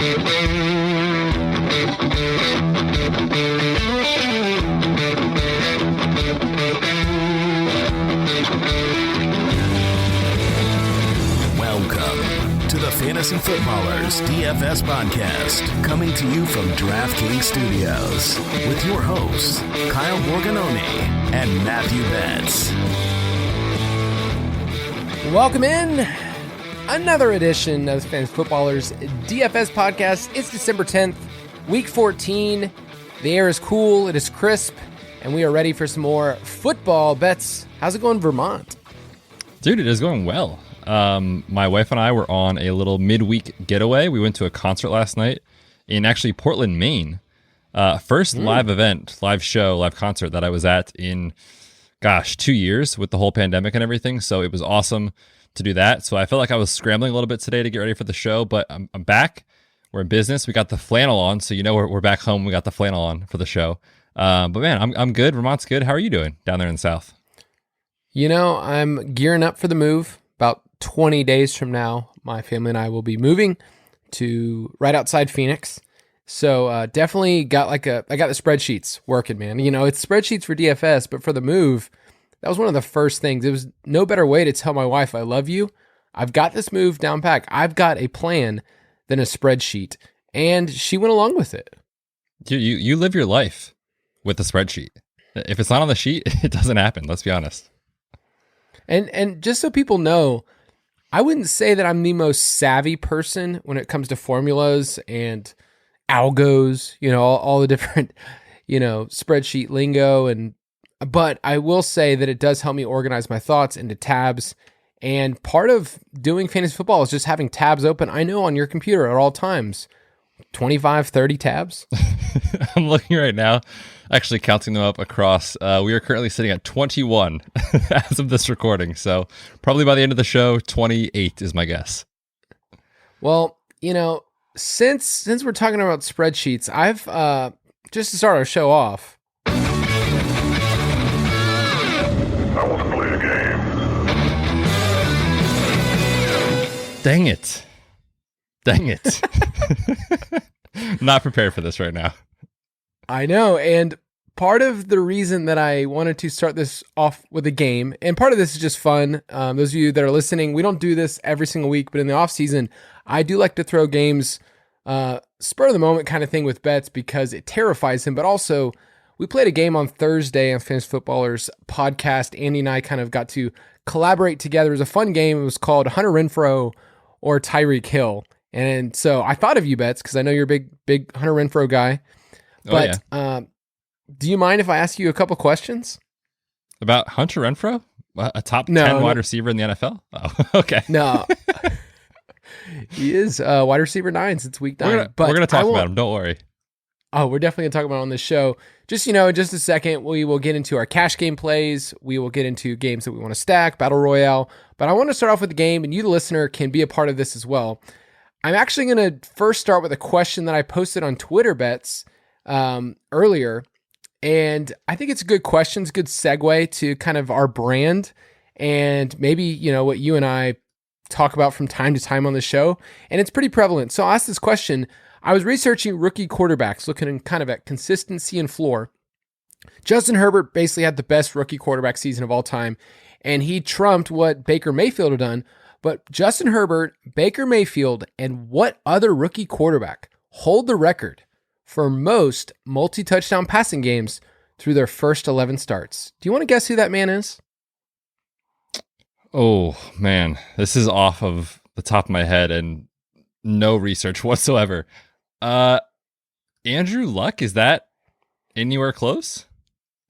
Welcome to the Fantasy Footballers DFS Podcast, coming to you from DraftKings Studios with your hosts, Kyle Borganoni and Matthew Betz. Welcome in. Another edition of the Fantasy Footballers DFS Podcast. It's December 10th, week 14. The air is cool, it is crisp, and we are ready for some more football bets. How's it going in Vermont? Dude, it is going well. My wife and I were on a little midweek getaway. We went to a concert last night in actually Portland, Maine. First live event, live show, live concert that I was at in, 2 years with the whole pandemic and everything. So it was awesome to do that. So I felt like I was scrambling a little bit today to get ready for the show, but I'm back. We're in business. We got the flannel on. So, we're back home. We got the flannel on for the show. But man, I'm good. Vermont's good. How are you doing down there in the South? I'm gearing up for the move. About 20 days from now, my family and I will be moving to right outside Phoenix. So definitely I got the spreadsheets working, man. It's spreadsheets for DFS, but for the move, that was one of the first things. It was no better way to tell my wife, I love you. I've got this move down pat. I've got a plan than a spreadsheet. And she went along with it. You live your life with a spreadsheet. If it's not on the sheet, it doesn't happen. Let's be honest. And just so people know, I wouldn't say that I'm the most savvy person when it comes to formulas and algos, all the different, spreadsheet lingo. But I will say that it does help me organize my thoughts into tabs. And part of doing fantasy football is just having tabs open. I know on your computer at all times, 25, 30 tabs. I'm looking right now, actually counting them up across. We are currently sitting at 21 as of this recording. So probably by the end of the show, 28 is my guess. Well, since we're talking about spreadsheets, I've just to start our show off. I want to play a game. Dang it. Not prepared for this right now. I know. And part of the reason that I wanted to start this off with a game, and part of this is just fun. Those of you that are listening, we don't do this every single week, but in the off season, I do like to throw games, spur of the moment kind of thing with bets because it terrifies him. But also, we played a game on Thursday on Fantasy Footballers Podcast. Andy and I kind of got to collaborate together. It was a fun game. It was called Hunter Renfrow or Tyreek Hill. And so I thought of you, Betz, because I know you're a big Hunter Renfrow guy. But do you mind if I ask you a couple questions? About Hunter Renfrow? A top 10 wide receiver in the NFL? Oh, okay. No. He is wide receiver 9 since week 9. We're going to talk about him. Don't worry. Oh, we're definitely going to talk about it on this show. Just, in just a second, we will get into our cash game plays. We will get into games that we want to stack, Battle Royale. But I want to start off with the game, and you, the listener, can be a part of this as well. I'm actually going to first start with a question that I posted on Twitter, Betz, earlier. And I think it's a good question. It's a good segue to kind of our brand and maybe, what you and I talk about from time to time on the show. And it's pretty prevalent. So I'll ask this question. I was researching rookie quarterbacks, looking kind of at consistency and floor. Justin Herbert basically had the best rookie quarterback season of all time, and he trumped what Baker Mayfield had done. But Justin Herbert, Baker Mayfield, and what other rookie quarterback hold the record for most multi-touchdown passing games through their first 11 starts? Do you want to guess who that man is? Oh, man. This is off of the top of my head and no research whatsoever. Andrew Luck, is that anywhere close?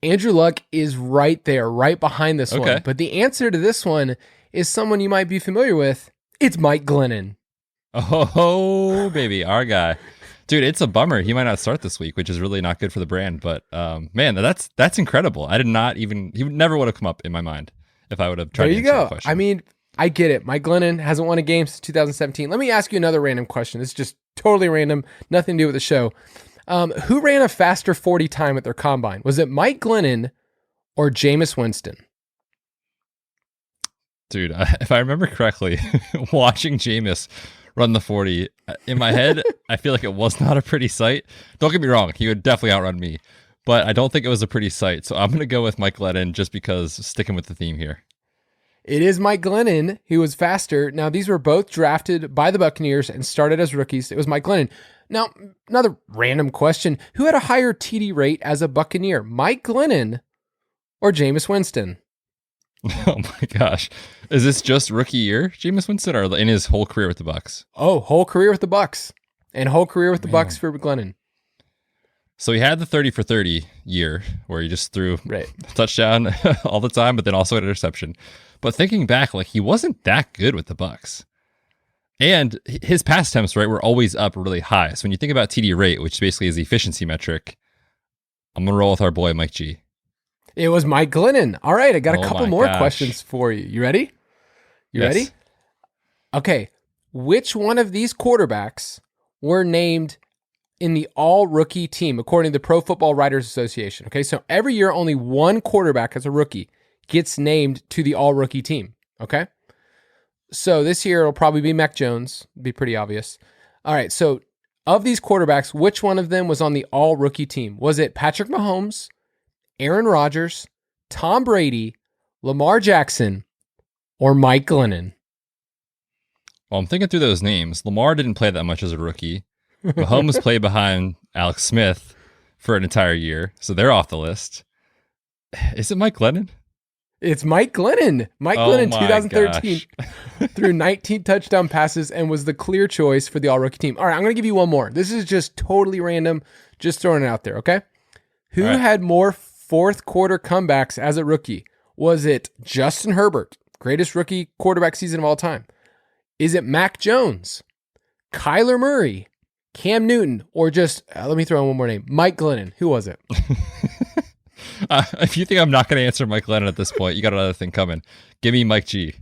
Andrew Luck is right there, right behind this one. But the answer to this one is someone you might be familiar with. It's Mike Glennon. Oh, baby, our guy. Dude, it's a bummer. He might not start this week, which is really not good for the brand. But man, that's incredible. He never would have come up in my mind if I would have tried to answer that question. I mean, I get it. Mike Glennon hasn't won a game since 2017. Let me ask you another random question. This is just totally random, nothing to do with the show. Who ran a faster 40 time at their combine? Was it Mike Glennon or Jameis Winston? Dude, if I remember correctly, watching Jameis run the 40. In my head, I feel like it was not a pretty sight. Don't get me wrong. He would definitely outrun me, but I don't think it was a pretty sight. So I'm going to go with Mike Glennon just because sticking with the theme here. It is Mike Glennon who was faster. Now, these were both drafted by the Buccaneers and started as rookies. It was Mike Glennon. Now, another random question. Who had a higher TD rate as a Buccaneer, Mike Glennon or Jameis Winston? Oh my gosh. Is this just rookie year, Jameis Winston, or in his whole career with the Bucs? Oh, whole career with the Bucs. And whole career with the Bucs for Glennon. So he had the 30 for 30 year where he just threw a touchdown all the time, but then also an interception. But thinking back, like, he wasn't that good with the Bucs. And his pass attempts, right, were always up really high. So when you think about TD rate, which basically is the efficiency metric, I'm going to roll with our boy, Mike G. It was Mike Glennon. All right, I got a couple more questions for you. You ready? You ready? Okay. Which one of these quarterbacks were named in the all-rookie team, according to the Pro Football Writers Association? Okay, so every year, only one quarterback as a rookie gets named to the all-rookie team, okay? So this year, it'll probably be Mac Jones. Be pretty obvious. All right, so of these quarterbacks, which one of them was on the all-rookie team? Was it Patrick Mahomes, Aaron Rodgers, Tom Brady, Lamar Jackson, or Mike Glennon? Well, I'm thinking through those names. Lamar didn't play that much as a rookie. Mahomes played behind Alex Smith for an entire year, so they're off the list. Is it Mike Glennon? It's Mike Glennon. Mike Glennon, 2013, threw 19 touchdown passes and was the clear choice for the all-rookie team. All right, I'm going to give you one more. This is just totally random, just throwing it out there, okay? Who had more fourth quarter comebacks as a rookie? Was it Justin Herbert, greatest rookie quarterback season of all time? Is it Mac Jones, Kyler Murray, Cam Newton, or just, let me throw in one more name, Mike Glennon? Who was it? If you think I'm not going to answer Mike Glennon at this point, you got another thing coming. Give me Mike G.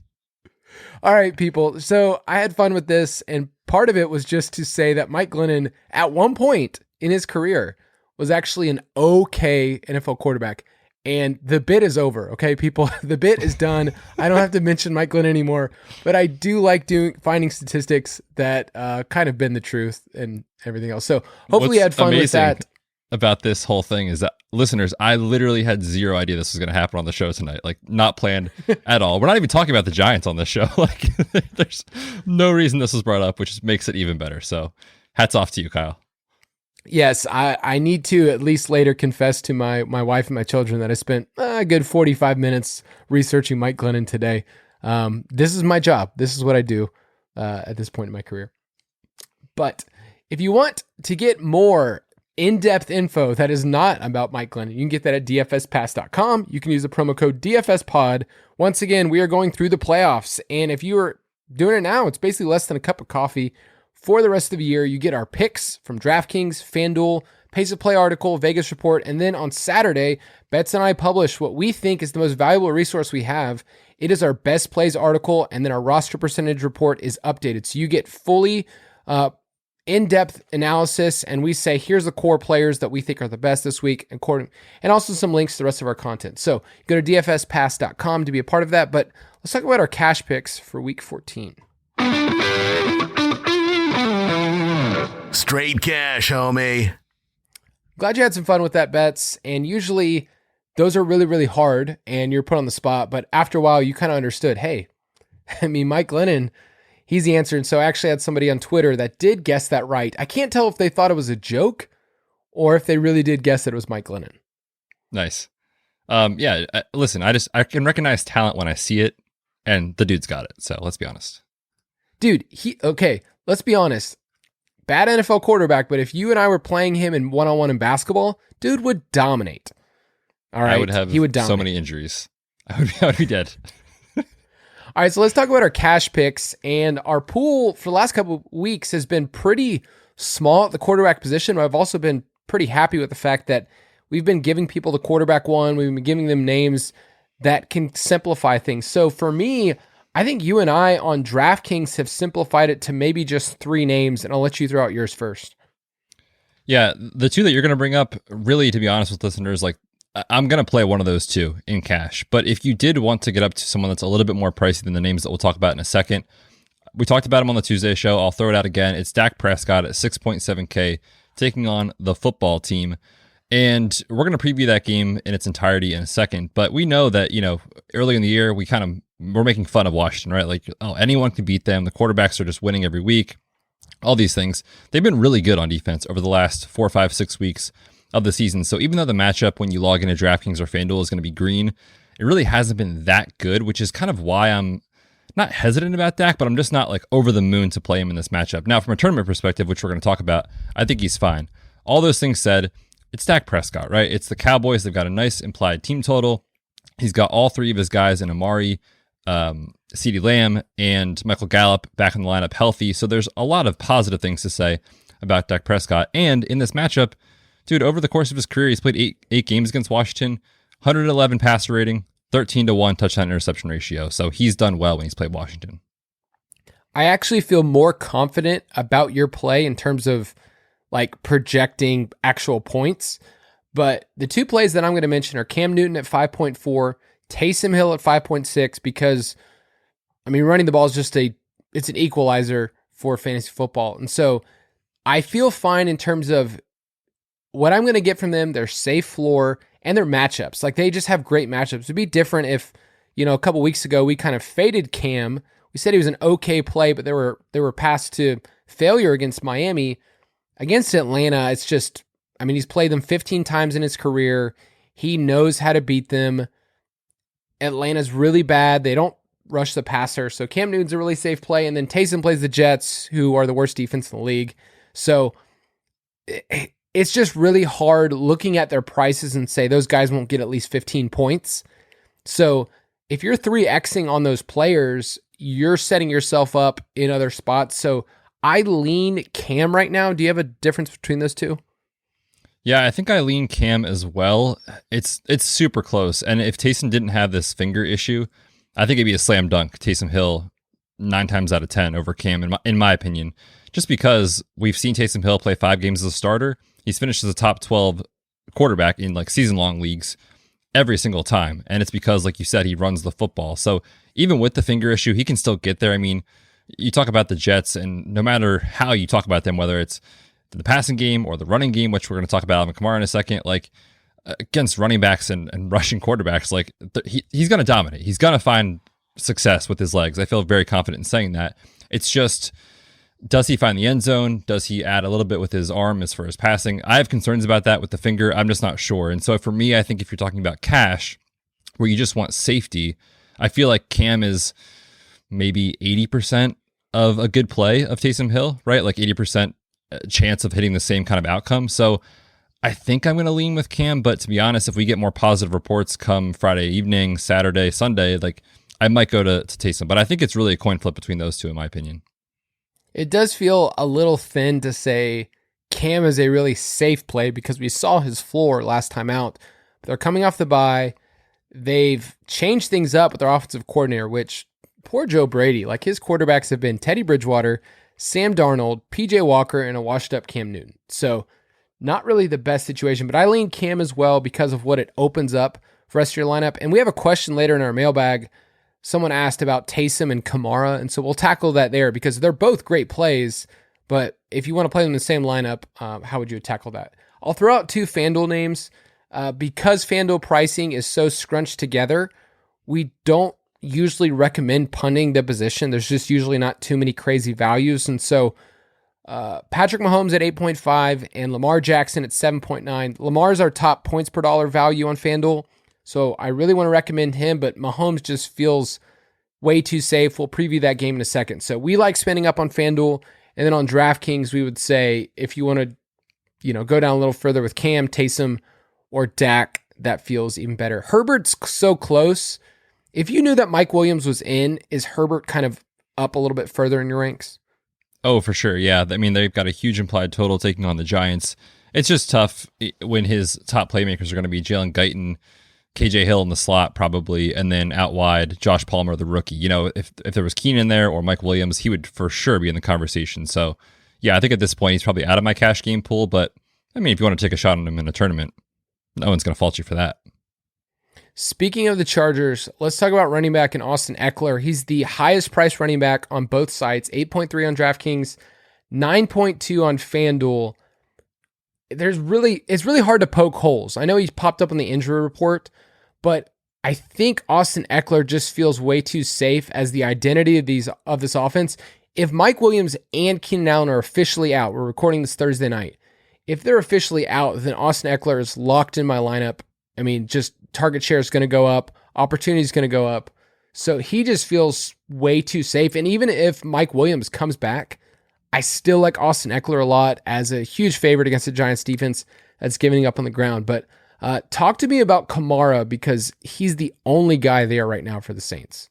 All right, people. So I had fun with this, and part of it was just to say that Mike Glennon, at one point in his career, was actually an okay NFL quarterback. And the bit is over, okay, people? The bit is done. I don't have to mention Mike Glennon anymore, but I do like finding statistics that kind of bend the truth and everything else. So hopefully you had fun with that. About this whole thing is that, listeners, I literally had zero idea this was going to happen on the show tonight. Like, not planned at all. We're not even talking about the Giants on this show. Like, there's no reason this was brought up, which makes it even better. So hats off to you, Kyle. Yes, I need to at least later confess to my wife and my children that I spent a good 45 minutes researching Mike Glennon today. This is my job. This is what I do at this point in my career. But if you want to get more in-depth info that is not about Mike Glennon, you can get that at dfspass.com. You can use the promo code DFSPod. Once again, we are going through the playoffs, and if you are doing it now, it's basically less than a cup of coffee. For the rest of the year, you get our picks from DraftKings, FanDuel, Pace of Play article, Vegas report, and then on Saturday, Betz and I publish what we think is the most valuable resource we have. It is our best plays article, and then our roster percentage report is updated. So you get fully in-depth analysis, and we say, here's the core players that we think are the best this week, and also some links to the rest of our content. So go to dfspass.com to be a part of that, but let's talk about our cash picks for week 14. Straight cash, homie. Glad you had some fun with that, Betz. And usually those are really, really hard and you're put on the spot. But after a while, you kind of understood, hey, I mean, Mike Glennon, he's the answer. And so I actually had somebody on Twitter that did guess that right. I can't tell if they thought it was a joke or if they really did guess that it was Mike Glennon. Nice. Yeah, listen, I can recognize talent when I see it, and the dude's got it. So let's be honest. Dude, let's be honest. Bad NFL quarterback, but if you and I were playing him in one-on-one in basketball, dude would dominate. All right, he would dominate. So many injuries. I would be dead. All right, so let's talk about our cash picks. And our pool for the last couple of weeks has been pretty small at the quarterback position, but I've also been pretty happy with the fact that we've been giving people the quarterback one. We've been giving them names that can simplify things. So for me, I think you and I on DraftKings have simplified it to maybe just 3 names, and I'll let you throw out yours first. Yeah, the 2 that you're going to bring up, really, to be honest with listeners, like, I'm going to play one of those 2 in cash. But if you did want to get up to someone that's a little bit more pricey than the names that we'll talk about in a second, We talked about him on the Tuesday show. I'll throw it out again. It's Dak Prescott at 6.7K taking on the football team. And we're going to preview that game in its entirety in a second. But we know that, early in the year, we're making fun of Washington, right? Like, oh, anyone can beat them. The quarterbacks are just winning every week. All these things. They've been really good on defense over the last 4, 5, 6 weeks of the season. So even though the matchup when you log into DraftKings or FanDuel is going to be green, it really hasn't been that good, which is kind of why I'm not hesitant about Dak, but I'm just not like over the moon to play him in this matchup. Now, from a tournament perspective, which we're going to talk about, I think he's fine. All those things said, it's Dak Prescott, right? It's the Cowboys. They've got a nice implied team total. He's got all three of his guys in Amari, CeeDee Lamb, and Michael Gallup back in the lineup healthy. So there's a lot of positive things to say about Dak Prescott. And in this matchup, dude, over the course of his career, he's played eight games against Washington, 111 passer rating, 13-1 touchdown interception ratio. So he's done well when he's played Washington. I actually feel more confident about your play in terms of like projecting actual points. But the two plays that I'm going to mention are Cam Newton at 5.4, Taysom Hill at 5.6, because running the ball is it's an equalizer for fantasy football. And so I feel fine in terms of what I'm going to get from them, their safe floor and their matchups. Like, they just have great matchups. It'd be different if, a couple weeks ago we kind of faded Cam. We said he was an okay play, but there were paths to failure against Miami. Against Atlanta, it's just, he's played them 15 times in his career. He knows how to beat them. Atlanta's really bad. They don't rush the passer. So Cam Newton's a really safe play. And then Taysom plays the Jets, who are the worst defense in the league. So it's just really hard looking at their prices and say those guys won't get at least 15 points. So if you're 3Xing on those players, you're setting yourself up in other spots. So I lean Cam right now. Do you have a difference between those two? Yeah, I think I lean Cam as well. It's super close. And if Taysom didn't have this finger issue, I think it'd be a slam dunk. Taysom Hill 9 times out of 10 over Cam, in my opinion. Just because we've seen Taysom Hill play 5 games as a starter. He's finished as a top 12 quarterback in like season-long leagues every single time. And it's because, like you said, he runs the football. So even with the finger issue, he can still get there. You talk about the Jets, and no matter how you talk about them, whether it's the passing game or the running game, which we're going to talk about Alvin Kamara in a second, like against running backs and rushing quarterbacks, like he's going to dominate. He's going to find success with his legs. I feel very confident in saying that. It's just, does he find the end zone? Does he add a little bit with his arm as far as passing? I have concerns about that with the finger. I'm just not sure. And so for me, I think if you're talking about cash, where you just want safety, I feel like Cam is maybe 80% of a good play of Taysom Hill, right? Like 80% chance of hitting the same kind of outcome. So I think I'm going to lean with Cam, but to be honest, if we get more positive reports come Friday evening, Saturday, Sunday, like I might go to Taysom, but I think it's really a coin flip between those two, in my opinion. It does feel a little thin to say Cam is a really safe play because we saw his floor last time out. They're coming off the bye. They've changed things up with their offensive coordinator, which poor Joe Brady, like his quarterbacks have been Teddy Bridgewater, Sam Darnold, PJ Walker, and a washed up Cam Newton. So not really the best situation, but I lean Cam as well because of what it opens up for the rest of your lineup. And we have a question later in our mailbag. Someone asked about Taysom and Kamara, and so we'll tackle that there because they're both great plays, but if you want to play them in the same lineup, how would you tackle that? I'll throw out 2 FanDuel names. Because FanDuel pricing is so scrunched together, we don't usually recommend punting the position. There's just usually not too many crazy values, and so Patrick Mahomes at 8.5 and Lamar Jackson at 7.9. Lamar's our top points per dollar value on FanDuel, so I really want to recommend him, but Mahomes just feels way too safe. We'll preview that game in a second. So we like spending up on FanDuel, and then on DraftKings, we would say if you want to, go down a little further with Cam, Taysom, or Dak, that feels even better. Herbert's so close. If you knew that Mike Williams was in, is Herbert kind of up a little bit further in your ranks? Oh, for sure. Yeah. They've got a huge implied total taking on the Giants. It's just tough when his top playmakers are going to be Jalen Guyton, KJ Hill in the slot probably, and then out wide, Josh Palmer, the rookie. If there was Keenan there or Mike Williams, he would for sure be in the conversation. So, yeah, I think at this point he's probably out of my cash game pool. But, if you want to take a shot on him in a tournament, no one's going to fault you for that. Speaking of the Chargers, let's talk about running back in Austin Eckler. He's the highest priced running back on both sites, 8.3 on DraftKings, 9.2 on FanDuel. It's really hard to poke holes. I know he's popped up on the injury report, but I think Austin Eckler just feels way too safe as the identity of this offense. If Mike Williams and Keenan Allen are officially out, we're recording this Thursday night. If they're officially out, then Austin Eckler is locked in my lineup. I mean, just target share is going to go up, opportunity is going to go up. So he just feels way too safe. And even if Mike Williams comes back, I still like Austin Eckler a lot as a huge favorite against the Giants defense that's giving up on the ground. But talk to me about Kamara, because he's the only guy there right now for the Saints.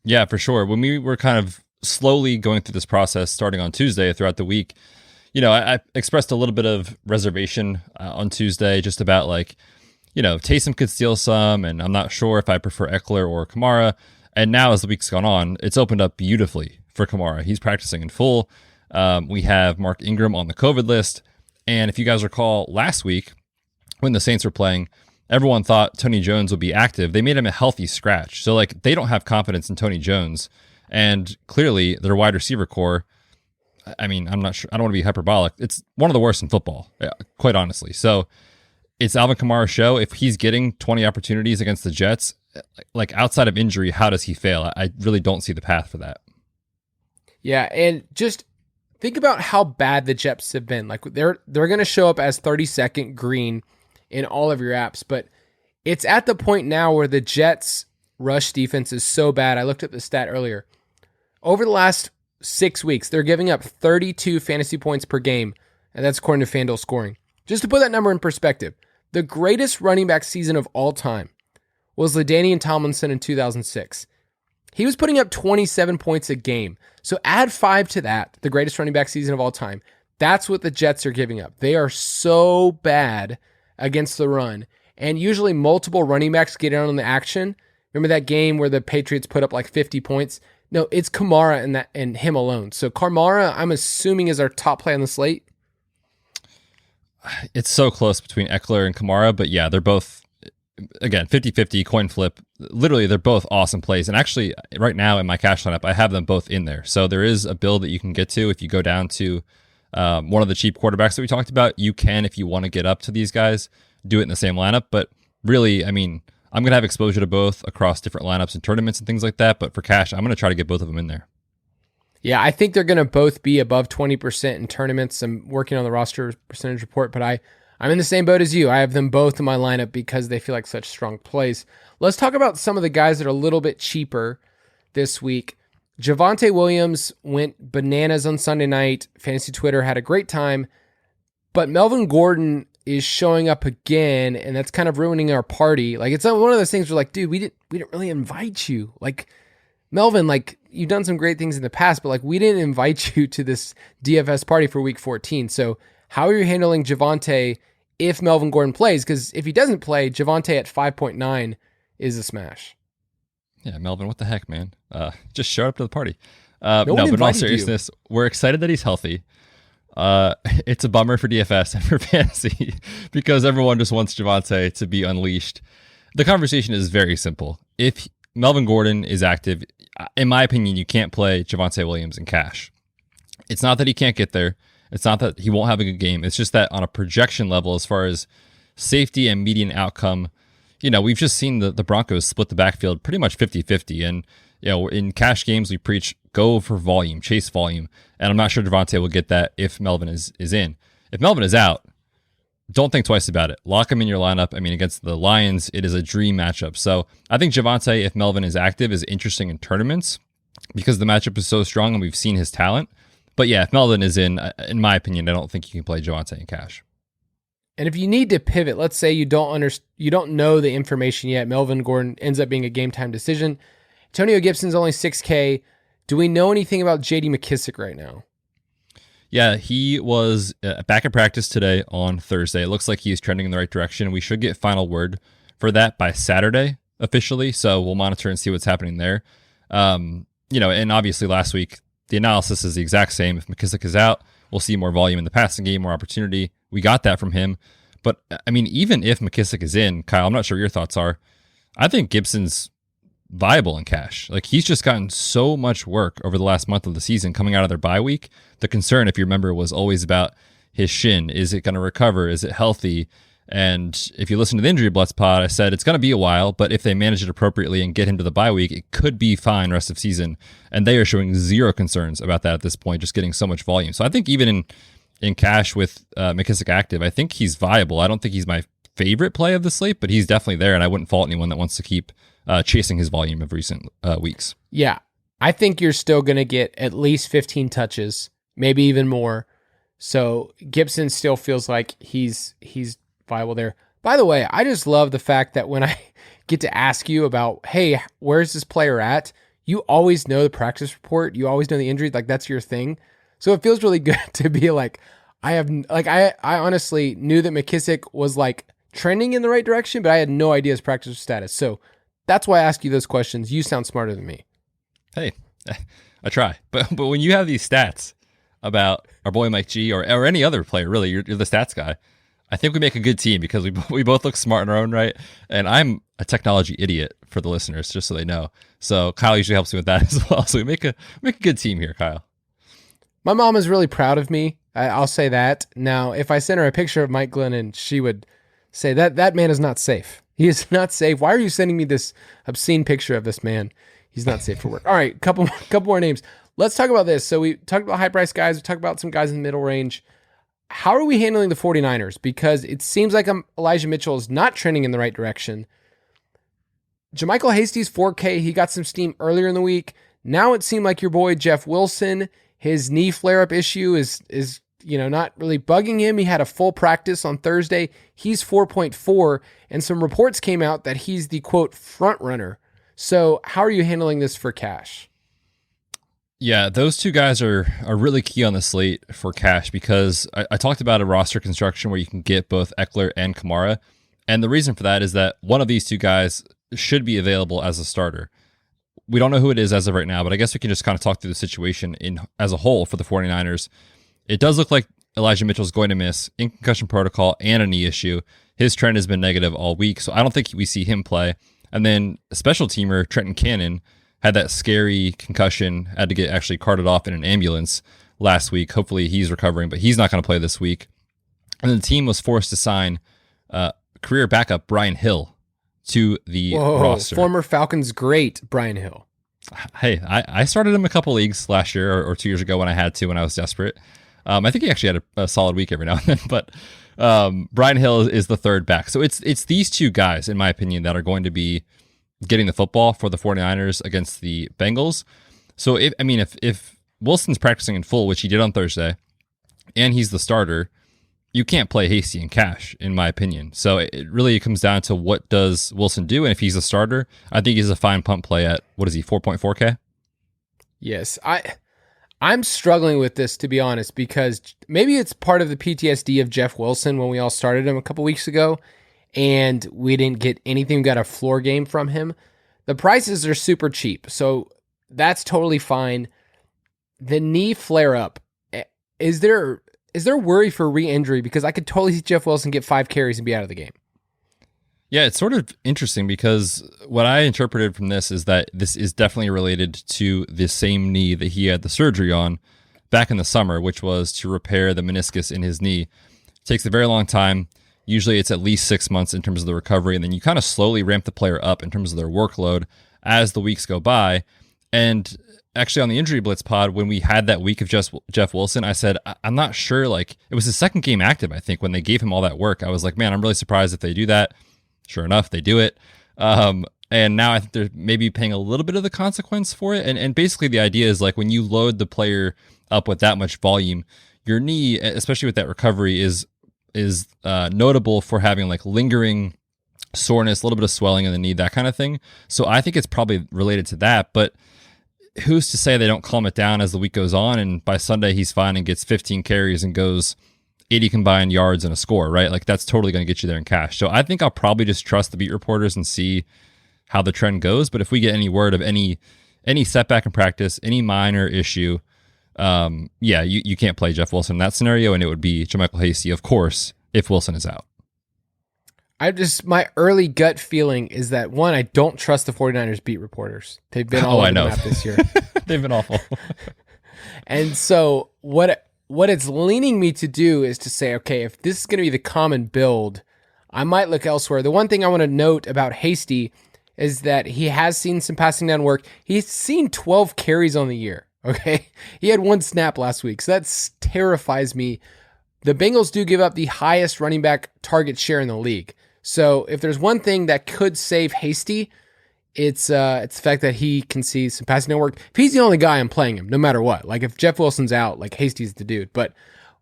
Yeah, for sure. When we were kind of slowly going through this process starting on Tuesday throughout the week, I expressed a little bit of reservation on Tuesday just about Taysom could steal some, and I'm not sure if I prefer Eckler or Kamara. And now as the week's gone on, it's opened up beautifully for Kamara. He's practicing in full. We have Mark Ingram on the COVID list. And if you guys recall last week when the Saints were playing, everyone thought Tony Jones would be active. They made him a healthy scratch. So they don't have confidence in Tony Jones. And clearly their wide receiver core, I mean, I'm not sure. I don't want to be hyperbolic. It's one of the worst in football, quite honestly. So it's Alvin Kamara's show. If he's getting 20 opportunities against the Jets, outside of injury, how does he fail? I really don't see the path for that. Yeah, and just think about how bad the Jets have been. They're going to show up as 32nd green in all of your apps, but it's at the point now where the Jets' rush defense is so bad. I looked at the stat earlier. Over the last 6 weeks, they're giving up 32 fantasy points per game, and that's according to FanDuel scoring. Just to put that number in perspective, the greatest running back season of all time was LaDainian Tomlinson in 2006. He was putting up 27 points a game. So add 5 to that, the greatest running back season of all time. That's what the Jets are giving up. They are so bad against the run. And usually multiple running backs get in on the action. Remember that game where the Patriots put up 50 points? No, it's Kamara and him alone. So Kamara, I'm assuming, is our top play on the slate. It's so close between Eckler and Kamara, but yeah, they're both, again, 50-50 coin flip. Literally, they're both awesome plays. And actually, right now in my cash lineup, I have them both in there. So there is a build that you can get to if you go down to one of the cheap quarterbacks that we talked about. You can, if you want to get up to these guys, do it in the same lineup. But really, I mean, I'm going to have exposure to both across different lineups and tournaments and things like that. But for cash, I'm going to try to get both of them in there. Yeah, I think they're going to both be above 20% in tournaments. I'm working on the roster percentage report, but I'm in the same boat as you. I have them both in my lineup because they feel like such strong plays. Let's talk about some of the guys that are a little bit cheaper this week. Javonte Williams went bananas on Sunday night. Fantasy Twitter had a great time, but Melvin Gordon is showing up again, and that's kind of ruining our party. It's one of those things where dude, we didn't really invite you. Melvin, you've done some great things in the past, but we didn't invite you to this DFS party for week 14. So how are you handling Javonte if Melvin Gordon plays? Because if he doesn't play, Javonte at 5.9 is a smash. Yeah, Melvin, what the heck, man? Just showed up to the party. No, but in all seriousness, we're excited that he's healthy. It's a bummer for DFS and for fantasy because everyone just wants Javonte to be unleashed. The conversation is very simple. If Melvin Gordon is active, in my opinion, you can't play Javonte Williams in cash. It's not that he can't get there. It's not that he won't have a good game. It's just that on a projection level, as far as safety and median outcome, we've just seen the Broncos split the backfield pretty much 50-50. And, in cash games, we preach go for volume, chase volume. And I'm not sure Javonte will get that if Melvin is in. If Melvin is out, don't think twice about it. Lock him in your lineup. I mean, against the Lions, it is a dream matchup. So I think Javonte, if Melvin is active, is interesting in tournaments because the matchup is so strong and we've seen his talent. But yeah, if Melvin is in my opinion, I don't think you can play Javonte in cash. And if you need to pivot, let's say you don't know the information yet, Melvin Gordon ends up being a game time decision. Antonio Gibson's only 6K. Do we know anything about J.D. McKissic right now? Yeah, he was back at practice today on Thursday. It looks like he's trending in the right direction. We should get final word for that by Saturday officially, so we'll monitor and see what's happening there. And obviously last week, the analysis is the exact same. If McKissic is out, we'll see more volume in the passing game, more opportunity. We got that from him. But, I mean, even if McKissic is in, Kyle, I'm not sure what your thoughts are. I think Gibson's viable in cash. Like, he's just gotten so much work over the last month of the season coming out of their bye week. The concern, if you remember, was always about his shin. Is it going to recover? Is it healthy? And if you listen to the Injury Blitz pod, I said it's going to be a while, but if they manage it appropriately and get him to the bye week, it could be fine rest of season. And they are showing zero concerns about that at this point, just getting so much volume. So I think even in cash with McKissick active, I think he's viable. I don't think he's my favorite play of the slate, but he's definitely there, and I wouldn't fault anyone that wants to keep chasing his volume of recent weeks. Yeah, I think you're still going to get at least 15 touches, maybe even more. So Gibson still feels like he's viable there. By the way, I just love the fact that when I get to ask you about, hey, where's this player at? You always know the practice report. You always know the injury. Like, that's your thing. So it feels really good to be like, I honestly knew that McKissick was like trending in the right direction, but I had no idea his practice status. So that's why I ask you those questions. You sound smarter than me. Hey, I try. But when you have these stats about our boy Mike G or any other player, really, you're the stats guy. I think we make a good team because we both look smart in our own right. And I'm a technology idiot for the listeners, just so they know. So Kyle usually helps me with that as well. So we make a good team here, Kyle. My mom is really proud of me. I'll say that. Now, if I sent her a picture of Mike Glennon, she would say that man is not safe. He is not safe. Why are you sending me this obscene picture of this man? He's not safe for work. All right, couple more names. Let's talk about this. So we talked about high price guys. We talked about some guys in the middle range. How are we handling the 49ers? Because it seems like Elijah Mitchell is not trending in the right direction. JaMychal Hasty's 4K. He got some steam earlier in the week. Now it seemed like your boy Jeff Wilson, his knee flare-up issue is not really bugging him. He had a full practice on Thursday. He's 4.4, and some reports came out that he's the, quote, front runner. So how are you handling this for cash? Yeah, those two guys are really key on the slate for cash because I talked about a roster construction where you can get both Eckler and Kamara. And the reason for that is that one of these two guys should be available as a starter. We don't know who it is as of right now, but I guess we can just kind of talk through the situation as a whole for the 49ers. It does look like Elijah Mitchell is going to miss in concussion protocol and a knee issue. His trend has been negative all week, so I don't think we see him play. And then a special teamer, Trenton Cannon, had that scary concussion, had to get actually carted off in an ambulance last week. Hopefully he's recovering, but he's not going to play this week. And then the team was forced to sign career backup Brian Hill to the roster. Former Falcons great Brian Hill. Hey, I started him a couple leagues last year or 2 years ago when I had to, when I was desperate. I think he actually had a solid week every now and then, but Brian Hill is the third back. So it's these two guys, in my opinion, that are going to be getting the football for the 49ers against the Bengals. So if Wilson's practicing in full, which he did on Thursday, and he's the starter, you can't play Hasty in cash, in my opinion. So it really comes down to what does Wilson do, and if he's a starter, I think he's a fine punt play at, what is he, 4.4K? Yes, I'm struggling with this, to be honest, because maybe it's part of the PTSD of Jeff Wilson when we all started him a couple weeks ago, and we didn't get anything. We got a floor game from him. The prices are super cheap, so that's totally fine. The knee flare-up, is there worry for re-injury? Because I could totally see Jeff Wilson get 5 carries and be out of the game. Yeah, it's sort of interesting because what I interpreted from this is that this is definitely related to the same knee that he had the surgery on back in the summer, which was to repair the meniscus in his knee. It takes a very long time. Usually it's at least 6 months in terms of the recovery, and then you kind of slowly ramp the player up in terms of their workload as the weeks go by. And actually on the Injury Blitz pod, when we had that week of Jeff Wilson, I said, I'm not sure, like, it was his second game active, I think, when they gave him all that work. I was like, man, I'm really surprised if they do that. Sure enough, they do it. And now I think they're maybe paying a little bit of the consequence for it. And basically the idea is, like, when you load the player up with that much volume, your knee, especially with that recovery, is notable for having like lingering soreness, a little bit of swelling in the knee, that kind of thing. So I think it's probably related to that, but who's to say they don't calm it down as the week goes on, and by Sunday he's fine and gets 15 carries and goes 80 combined yards and a score, right? Like, that's totally going to get you there in cash. So I think I'll probably just trust the beat reporters and see how the trend goes. But if we get any word of any setback in practice, any minor issue, you can't play Jeff Wilson in that scenario, and it would be JaMychal Hasty, of course, if Wilson is out. My early gut feeling is that, one, I don't trust the 49ers beat reporters. They've been all over the map this year. They've been awful. And so what it's leaning me to do is to say, okay, if this is going to be the common build, I might look elsewhere. The one thing I want to note about Hasty is that he has seen some passing down work. He's seen 12 carries on the year, okay? He had 1 snap last week, so that terrifies me. The Bengals do give up the highest running back target share in the league. So if there's one thing that could save Hasty, it's the fact that he can see some passing down work. If he's the only guy, I'm playing him no matter what. Like if Jeff Wilson's out, like Hasty's the dude. But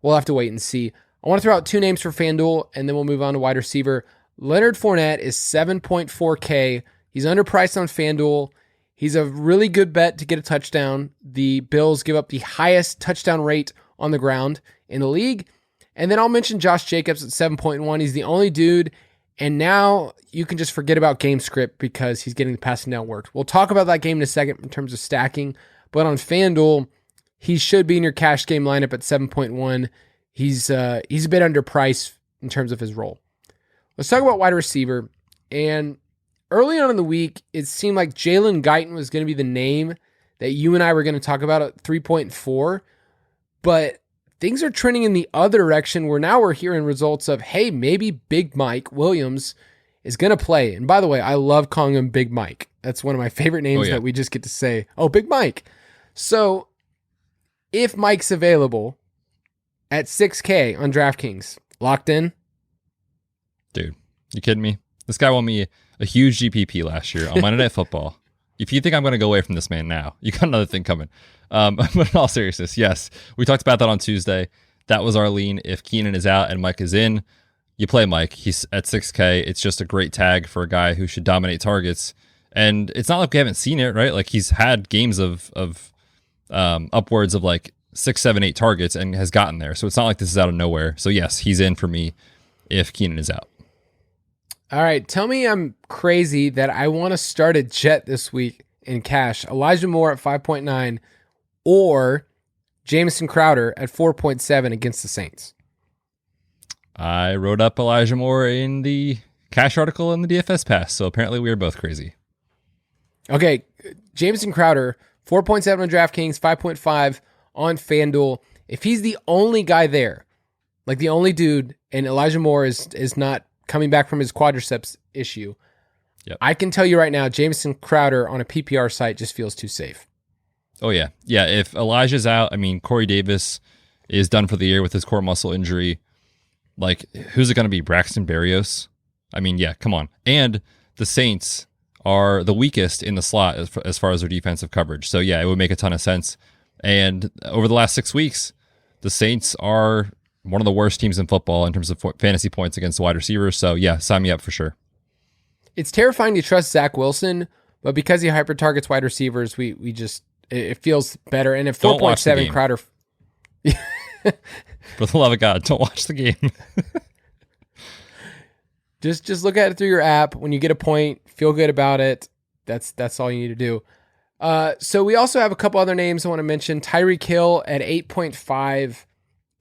we'll have to wait and see. I want to throw out 2 names for FanDuel, and then we'll move on to wide receiver. Leonard Fournette is 7.4K. He's underpriced on FanDuel. He's a really good bet to get a touchdown. The Bills give up the highest touchdown rate on the ground in the league. And then I'll mention Josh Jacobs at 7.1. He's the only dude. And now you can just forget about game script because he's getting the passing down work. We'll talk about that game in a second in terms of stacking. But on FanDuel, he should be in your cash game lineup at 7.1. He's a bit underpriced in terms of his role. Let's talk about wide receiver. And early on in the week, it seemed like Jalen Guyton was going to be the name that you and I were going to talk about at 3.4. But things are trending in the other direction where now we're hearing results of, hey, maybe Big Mike Williams is going to play. And by the way, I love calling him Big Mike. That's one of my favorite names that we just get to say, oh, Big Mike. So if Mike's available at 6K on DraftKings, locked in? Dude, you kidding me? This guy won me a huge GPP last year on Monday Night Football. If you think I'm going to go away from this man now, you got another thing coming. But in all seriousness, yes, we talked about that on Tuesday. That was our lean. If Keenan is out and Mike is in, you play Mike. He's at 6K. It's just a great tag for a guy who should dominate targets. And it's not like we haven't seen it, right? Like he's had games of upwards of like 6, 7, 8 targets and has gotten there. So it's not like this is out of nowhere. So yes, he's in for me if Keenan is out. All right, tell me I'm crazy that I want to start a jet this week in cash. Elijah Moore at 5.9 or Jamison Crowder at 4.7 against the Saints. I wrote up Elijah Moore in the cash article in the DFS Pass, so apparently we are both crazy. Okay, Jamison Crowder, 4.7 on DraftKings, 5.5 on FanDuel. If he's the only guy there, like the only dude, and Elijah Moore is not coming back from his quadriceps issue, I can tell you right now, Jamison Crowder on a PPR site just feels too safe. Oh, yeah. Yeah, if Elijah's out, I mean, Corey Davis is done for the year with his core muscle injury. Like, who's it going to be? Braxton Berrios? I mean, yeah, come on. And the Saints are the weakest in the slot as far as their defensive coverage. So, yeah, it would make a ton of sense. And over the last 6 weeks, the Saints are one of the worst teams in football in terms of fantasy points against wide receivers. So, yeah, sign me up for sure. It's terrifying to trust Zach Wilson, but because he hyper targets wide receivers, we just, it feels better. And if 4.7 Crowder, for the love of God, don't watch the game. just look at it through your app. When you get a point, feel good about it. That's all you need to do. So we also have a couple other names I want to mention. Tyreek Hill at 8.5.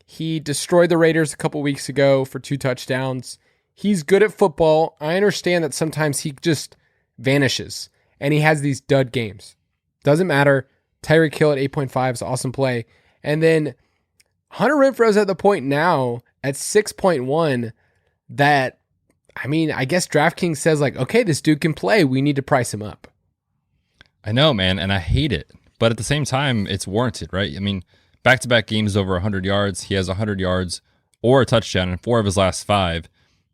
He destroyed the Raiders a couple weeks ago for 2 touchdowns. He's good at football. I understand that sometimes he just vanishes and he has these dud games. Doesn't matter. Tyreek Hill at 8.5 is an awesome play. And then Hunter Renfrow's at the point now at 6.1 that, I mean, I guess DraftKings says like, okay, this dude can play. We need to price him up. I know, man, and I hate it. But at the same time, it's warranted, right? I mean, back-to-back games over 100 yards. He has 100 yards or a touchdown in 4 of his last 5.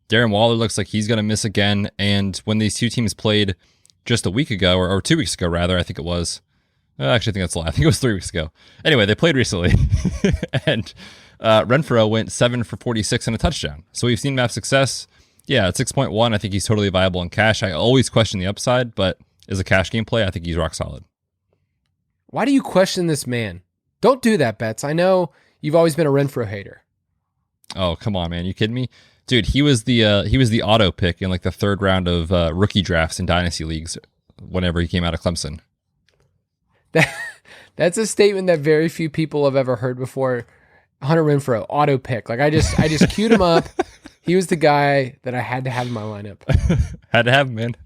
Darren Waller looks like he's going to miss again. And when these two teams played just a week ago, or 2 weeks ago, rather, I think it was. Actually, I think that's a lie. I think it was 3 weeks ago. Anyway, they played recently. And Renfrow went 7 for 46 and a touchdown. So we've seen him have success. Yeah, at 6.1, I think he's totally viable in cash. I always question the upside, but as a cash game play, I think he's rock solid. Why do you question this man? Don't do that, Betz. I know you've always been a Renfrow hater. Oh, come on, man. You kidding me? Dude, he was the auto pick in like the 3rd round of rookie drafts in dynasty leagues whenever he came out of Clemson. That's a statement that very few people have ever heard before. Hunter Renfrow, auto pick. Like I just queued him up. He was the guy that I had to have in my lineup. Had to have him, man.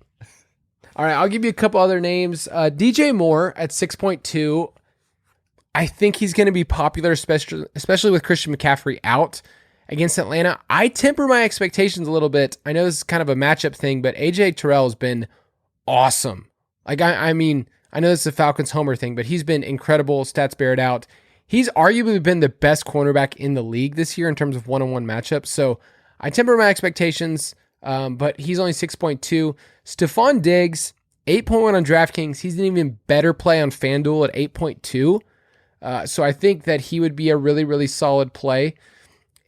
All right, I'll give you a couple other names. DJ Moore at 6.2. I think he's going to be popular, especially with Christian McCaffrey out against Atlanta. I temper my expectations a little bit. I know this is kind of a matchup thing, but AJ Terrell has been awesome. Like, I mean, I know this is a Falcons homer thing, but he's been incredible. Stats bear it out. He's arguably been the best cornerback in the league this year in terms of one-on-one matchups. So I temper my expectations, but he's only 6.2. Stephon Diggs, 8.1 on DraftKings. He's an even better play on FanDuel at 8.2. So I think that he would be a really, really solid play.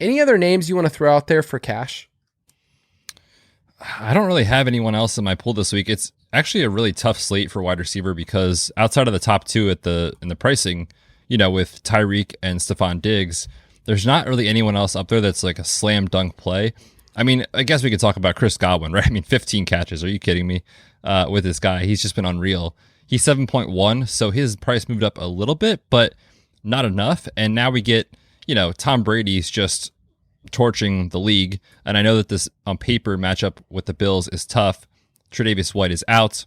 Any other names you want to throw out there for cash? I don't really have anyone else in my pool this week. It's actually a really tough slate for wide receiver because outside of the top two in the pricing, with Tyreek and Stephon Diggs, there's not really anyone else up there that's like a slam dunk play. I mean, I guess we could talk about Chris Godwin, right? I mean, 15 catches. Are you kidding me? With this guy, he's just been unreal. He's 7.1, so his price moved up a little bit, but not enough. And now we get, Tom Brady's just torching the league. And I know that this on paper matchup with the Bills is tough. Tre'Davious White is out.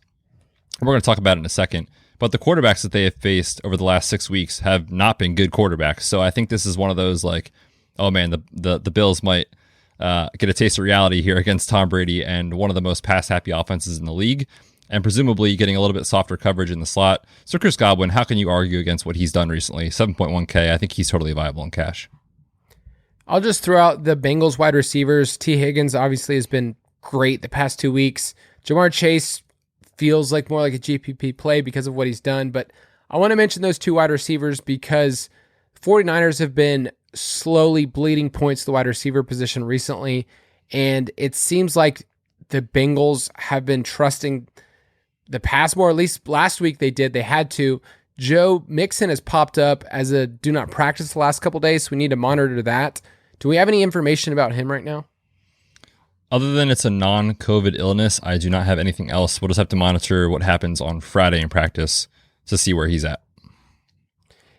We're going to talk about it in a second. But the quarterbacks that they have faced over the last 6 weeks have not been good quarterbacks. So I think this is one of those like, oh man, the Bills might get a taste of reality here against Tom Brady and one of the most pass-happy offenses in the league, and presumably getting a little bit softer coverage in the slot. So Chris Godwin, how can you argue against what he's done recently? 7.1K, I think he's totally viable in cash. I'll just throw out the Bengals wide receivers. T. Higgins obviously has been great the past 2 weeks. Jamar Chase feels like more like a GPP play because of what he's done, but I want to mention those two wide receivers because 49ers have been slowly bleeding points to the wide receiver position recently, and it seems like the Bengals have been trusting the pass more. At least last week they did. They had to. Joe Mixon has popped up as a do not practice the last couple days, so we need to monitor that. Do we have any information about him right now? Other than it's a non-COVID illness, I do not have anything else. We'll just have to monitor what happens on Friday in practice to see where he's at.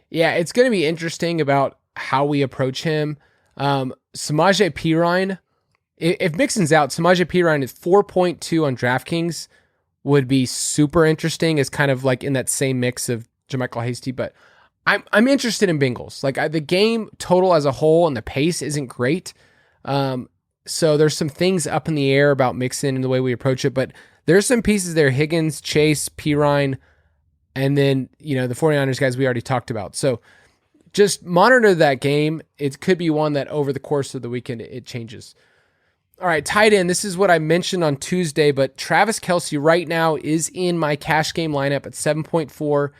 Yeah, it's going to be interesting about how we approach him. Samaje Perine, if Mixon's out, Samaje Perine is 4.2 on DraftKings would be super interesting. As kind of like in that same mix of JaMychal Hasty, but I'm interested in Bengals. Like the game total as a whole and the pace isn't great. So there's some things up in the air about Mixon and the way we approach it, but there's some pieces there. Higgins, Chase, Perine, and then, the 49ers guys we already talked about. So just monitor that game. It could be one that over the course of the weekend, it changes. All right, tight end. This is what I mentioned on Tuesday, but Travis Kelce right now is in my cash game lineup at 7.4.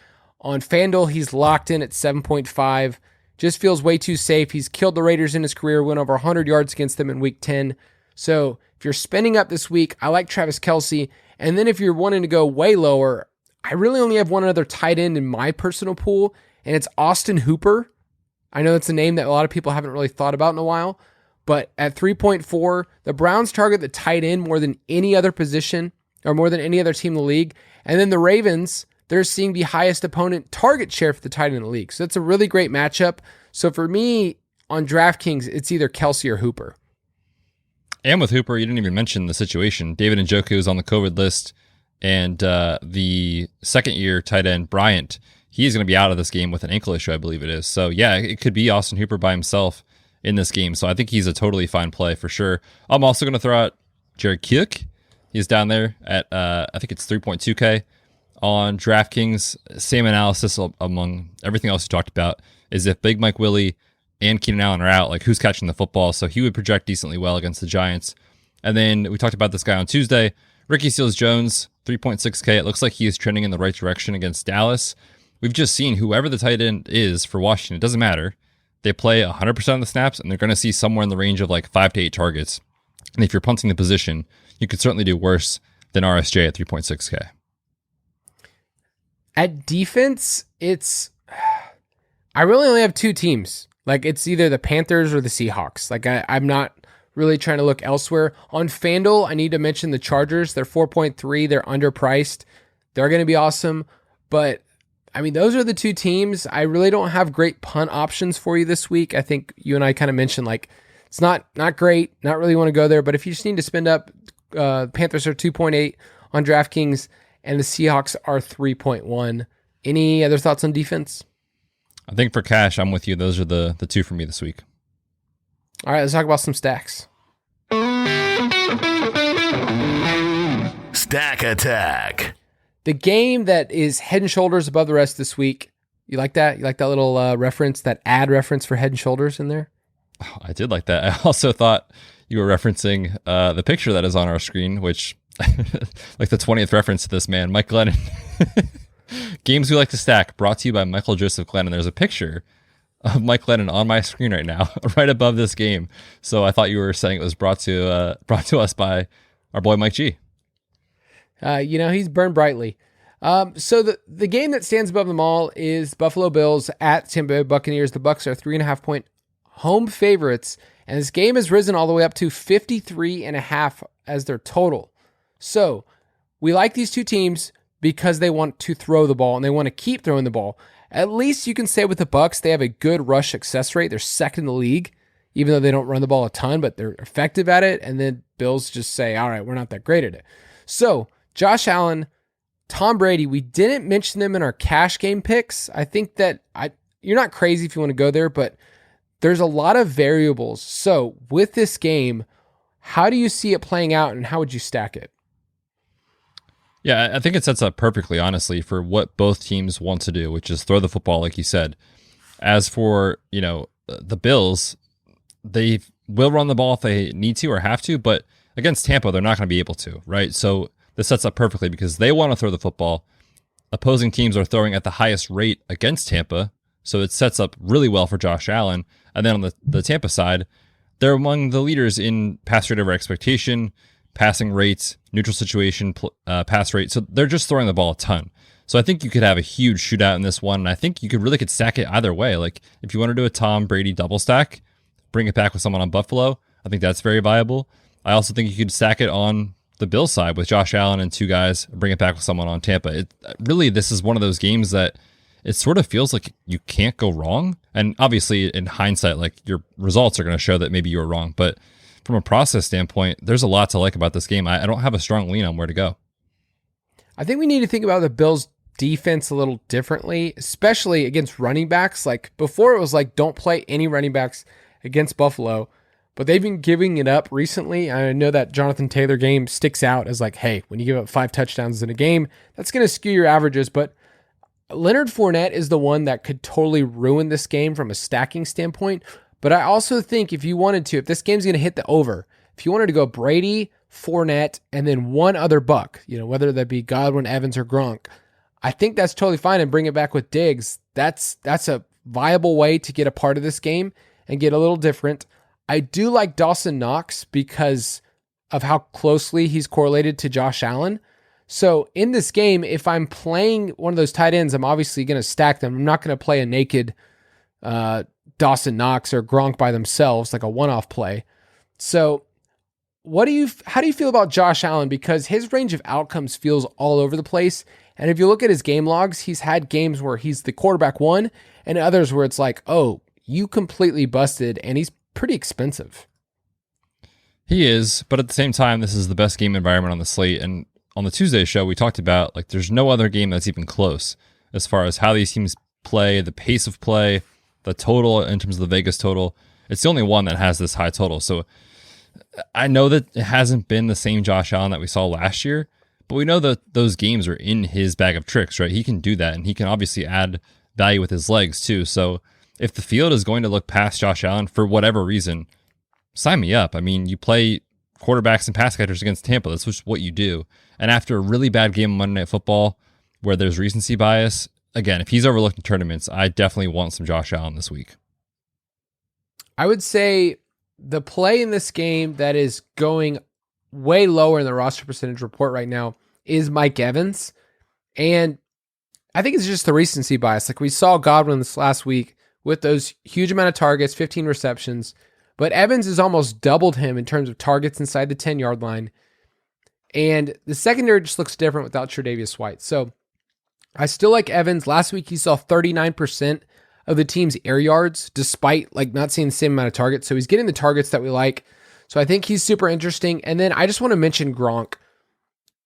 On FanDuel, he's locked in at 7.5. Just feels way too safe. He's killed the Raiders in his career, went over 100 yards against them in week 10. So if you're spending up this week, I like Travis Kelce. And then if you're wanting to go way lower, I really only have one other tight end in my personal pool, and it's Austin Hooper. I know it's a name that a lot of people haven't really thought about in a while, but at 3.4, the Browns target the tight end more than any other position or more than any other team in the league. And then the Ravens, they're seeing the highest opponent target share for the tight end in the league. So that's a really great matchup. So for me on DraftKings, it's either Kelce or Hooper. And with Hooper, you didn't even mention the situation. David Njoku is on the COVID list, and the second-year tight end, Bryant, he's going to be out of this game with an ankle issue, I believe it is. So yeah, it could be Austin Hooper by himself in this game. So I think he's a totally fine play for sure. I'm also going to throw out Jared Cook. He's down there at, I think it's 3.2K. On DraftKings, same analysis among everything else you talked about is if Big Mike Willie and Keenan Allen are out, like who's catching the football? So he would project decently well against the Giants. And then we talked about this guy on Tuesday, Ricky Seals-Jones, 3.6K. It looks like he is trending in the right direction against Dallas. We've just seen whoever the tight end is for Washington, it doesn't matter. They play 100% of the snaps, and they're going to see somewhere in the range of like 5 to 8 targets. And if you're punting the position, you could certainly do worse than RSJ at 3.6K. At defense, I really only have two teams. Like it's either the Panthers or the Seahawks. Like I'm not really trying to look elsewhere. On FanDuel, I need to mention the Chargers. They're 4.3. They're underpriced. They're going to be awesome. But I mean, those are the two teams. I really don't have great punt options for you this week. I think you and I kind of mentioned like It's not great, not really want to go there, but if you just need to spend up, Panthers are 2.8 on DraftKings and the Seahawks are 3.1. Any other thoughts on defense? I think for cash, I'm with you. Those are the two for me this week. All right, let's talk about some stacks. Stack Attack. The game that is head and shoulders above the rest this week. You like that? You like that little reference, that ad reference for head and shoulders in there? Oh, I did like that. I also thought you were referencing the picture that is on our screen, which like the 20th reference to this man, Mike Glennon. Games we like to stack, brought to you by Michael Joseph Glennon. There's a picture of Mike Glennon on my screen right now, right above this game. So I thought you were saying it was brought to us by our boy Mike G. He's burned brightly. So the game that stands above them all is Buffalo Bills at Tampa Bay Buccaneers. The Bucs are 3.5-point home favorites, and this game has risen all the way up to 53.5 as their total. So we like these two teams because they want to throw the ball and they want to keep throwing the ball. At least you can say with the Bucs, they have a good rush success rate. They're second in the league, even though they don't run the ball a ton, but they're effective at it. And then Bills just say, all right, we're not that great at it. So Josh Allen, Tom Brady, we didn't mention them in our cash game picks. I think that you're not crazy if you want to go there, but there's a lot of variables. So with this game, how do you see it playing out and how would you stack it? Yeah, I think it sets up perfectly, honestly, for what both teams want to do, which is throw the football, like you said. As for, the Bills, they will run the ball if they need to or have to, but against Tampa, they're not going to be able to, right? So this sets up perfectly because they want to throw the football. Opposing teams are throwing at the highest rate against Tampa, so it sets up really well for Josh Allen. And then on the Tampa side, they're among the leaders in pass rate over expectation, passing rates, neutral situation, pass rate. So they're just throwing the ball a ton. So I think you could have a huge shootout in this one. And I think you could stack it either way. Like if you want to do a Tom Brady double stack, bring it back with someone on Buffalo. I think that's very viable. I also think you could stack it on the Bills side with Josh Allen and two guys, bring it back with someone on Tampa. This is one of those games that it sort of feels like you can't go wrong. And obviously in hindsight, like your results are going to show that maybe you were wrong. But from a process standpoint, there's a lot to like about this game. I don't have a strong lean on where to go. I think we need to think about the Bills defense a little differently, especially against running backs. Like before it was like, don't play any running backs against Buffalo, but they've been giving it up recently. I know that Jonathan Taylor game sticks out as like, hey, when you give up 5 touchdowns in a game, that's going to skew your averages. But Leonard Fournette is the one that could totally ruin this game from a stacking standpoint. But I also think if you wanted to, if this game's going to hit the over, if you wanted to go Brady, Fournette, and then one other buck, whether that be Godwin, Evans, or Gronk, I think that's totally fine and bring it back with Diggs. That's a viable way to get a part of this game and get a little different. I do like Dawson Knox because of how closely he's correlated to Josh Allen. So in this game, if I'm playing one of those tight ends, I'm obviously going to stack them. I'm not going to play a naked Dawson Knox or Gronk by themselves, like a one-off play. So how do you feel about Josh Allen? Because his range of outcomes feels all over the place. And if you look at his game logs, he's had games where he's the quarterback one and others where it's like, oh, you completely busted, and he's pretty expensive. He is, but at the same time, this is the best game environment on the slate. And on the Tuesday show, we talked about like there's no other game that's even close as far as how these teams play, the pace of play, the total in terms of the Vegas total. It's the only one that has this high total. So I know that it hasn't been the same Josh Allen that we saw last year, but we know that those games are in his bag of tricks, right? He can do that, and he can obviously add value with his legs too. So if the field is going to look past Josh Allen for whatever reason, sign me up. I mean, you play quarterbacks and pass catchers against Tampa. That's just what you do. And after a really bad game on Monday Night Football where there's recency bias, again, if he's overlooked in tournaments, I definitely want some Josh Allen this week. I would say the play in this game that is going way lower in the roster percentage report right now is Mike Evans. And I think it's just the recency bias. Like we saw Godwin this last week with those huge amount of targets, 15 receptions, but Evans has almost doubled him in terms of targets inside the 10-yard line. And the secondary just looks different without Tre'Davious White. So I still like Evans. Last week he saw 39% of the team's air yards, despite like not seeing the same amount of targets. So he's getting the targets that we like. So I think he's super interesting. And then I just want to mention Gronk.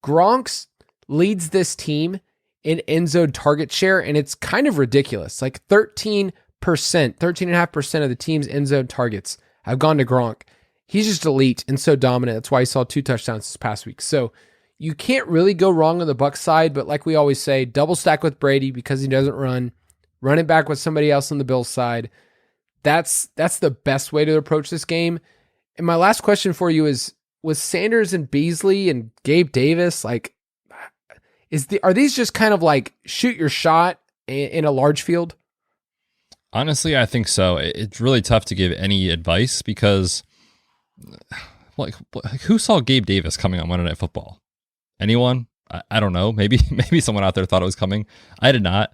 Gronk's leads this team in end zone target share, and it's kind of ridiculous. Like 13.5% of the team's end zone targets have gone to Gronk. He's just elite and so dominant. That's why he saw 2 touchdowns this past week. So you can't really go wrong on the Bucs side, but like we always say, double stack with Brady because he doesn't run it back with somebody else on the Bills side. That's the best way to approach this game. And my last question for you is, with Sanders and Beasley and Gabe Davis, like, are these just kind of like shoot your shot in a large field? Honestly, I think so. It's really tough to give any advice because, like, who saw Gabe Davis coming on Monday Night Football? Anyone? I don't know. Maybe someone out there thought it was coming. I did not.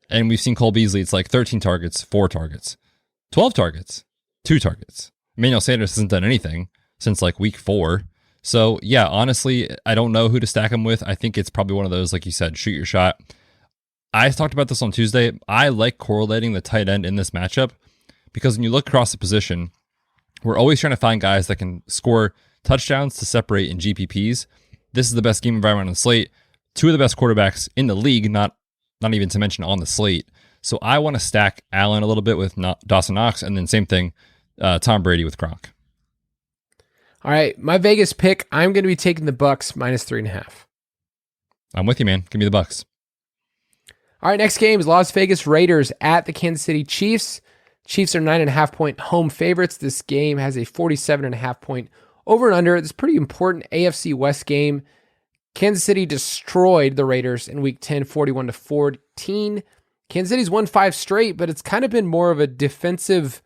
And we've seen Cole Beasley. It's like 13 targets, 4 targets, 12 targets, 2 targets. Emmanuel Sanders hasn't done anything since like week 4. So yeah, honestly, I don't know who to stack him with. I think it's probably one of those, like you said, shoot your shot. I talked about this on Tuesday. I like correlating the tight end in this matchup because when you look across the position, we're always trying to find guys that can score touchdowns to separate in GPPs. This is the best game environment on the slate. 2 of the best quarterbacks in the league, not even to mention on the slate. So I want to stack Allen a little bit with Dawson Knox, and then same thing, Tom Brady with Gronk. All right, my Vegas pick, I'm going to be taking the Bucs -3.5. I'm with you, man. Give me the Bucs. All right, next game is Las Vegas Raiders at the Kansas City Chiefs. Chiefs are 9.5-point home favorites. This game has a 47.5-point over and under. This pretty important AFC West game. Kansas City destroyed the Raiders in Week 10, 41-14. Kansas City's won 5 straight, but it's kind of been more of a defensive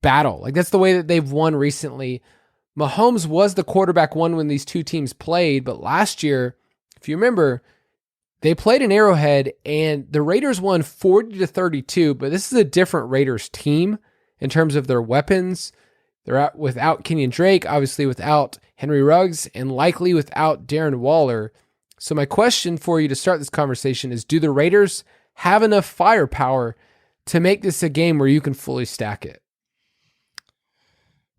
battle. Like that's the way that they've won recently. Mahomes was the quarterback one when these two teams played, but last year, if you remember, they played in Arrowhead and the Raiders won 40-32, but this is a different Raiders team in terms of their weapons. They're out without Kenyon Drake, obviously without Henry Ruggs, and likely without Darren Waller. So my question for you to start this conversation is, do the Raiders have enough firepower to make this a game where you can fully stack it?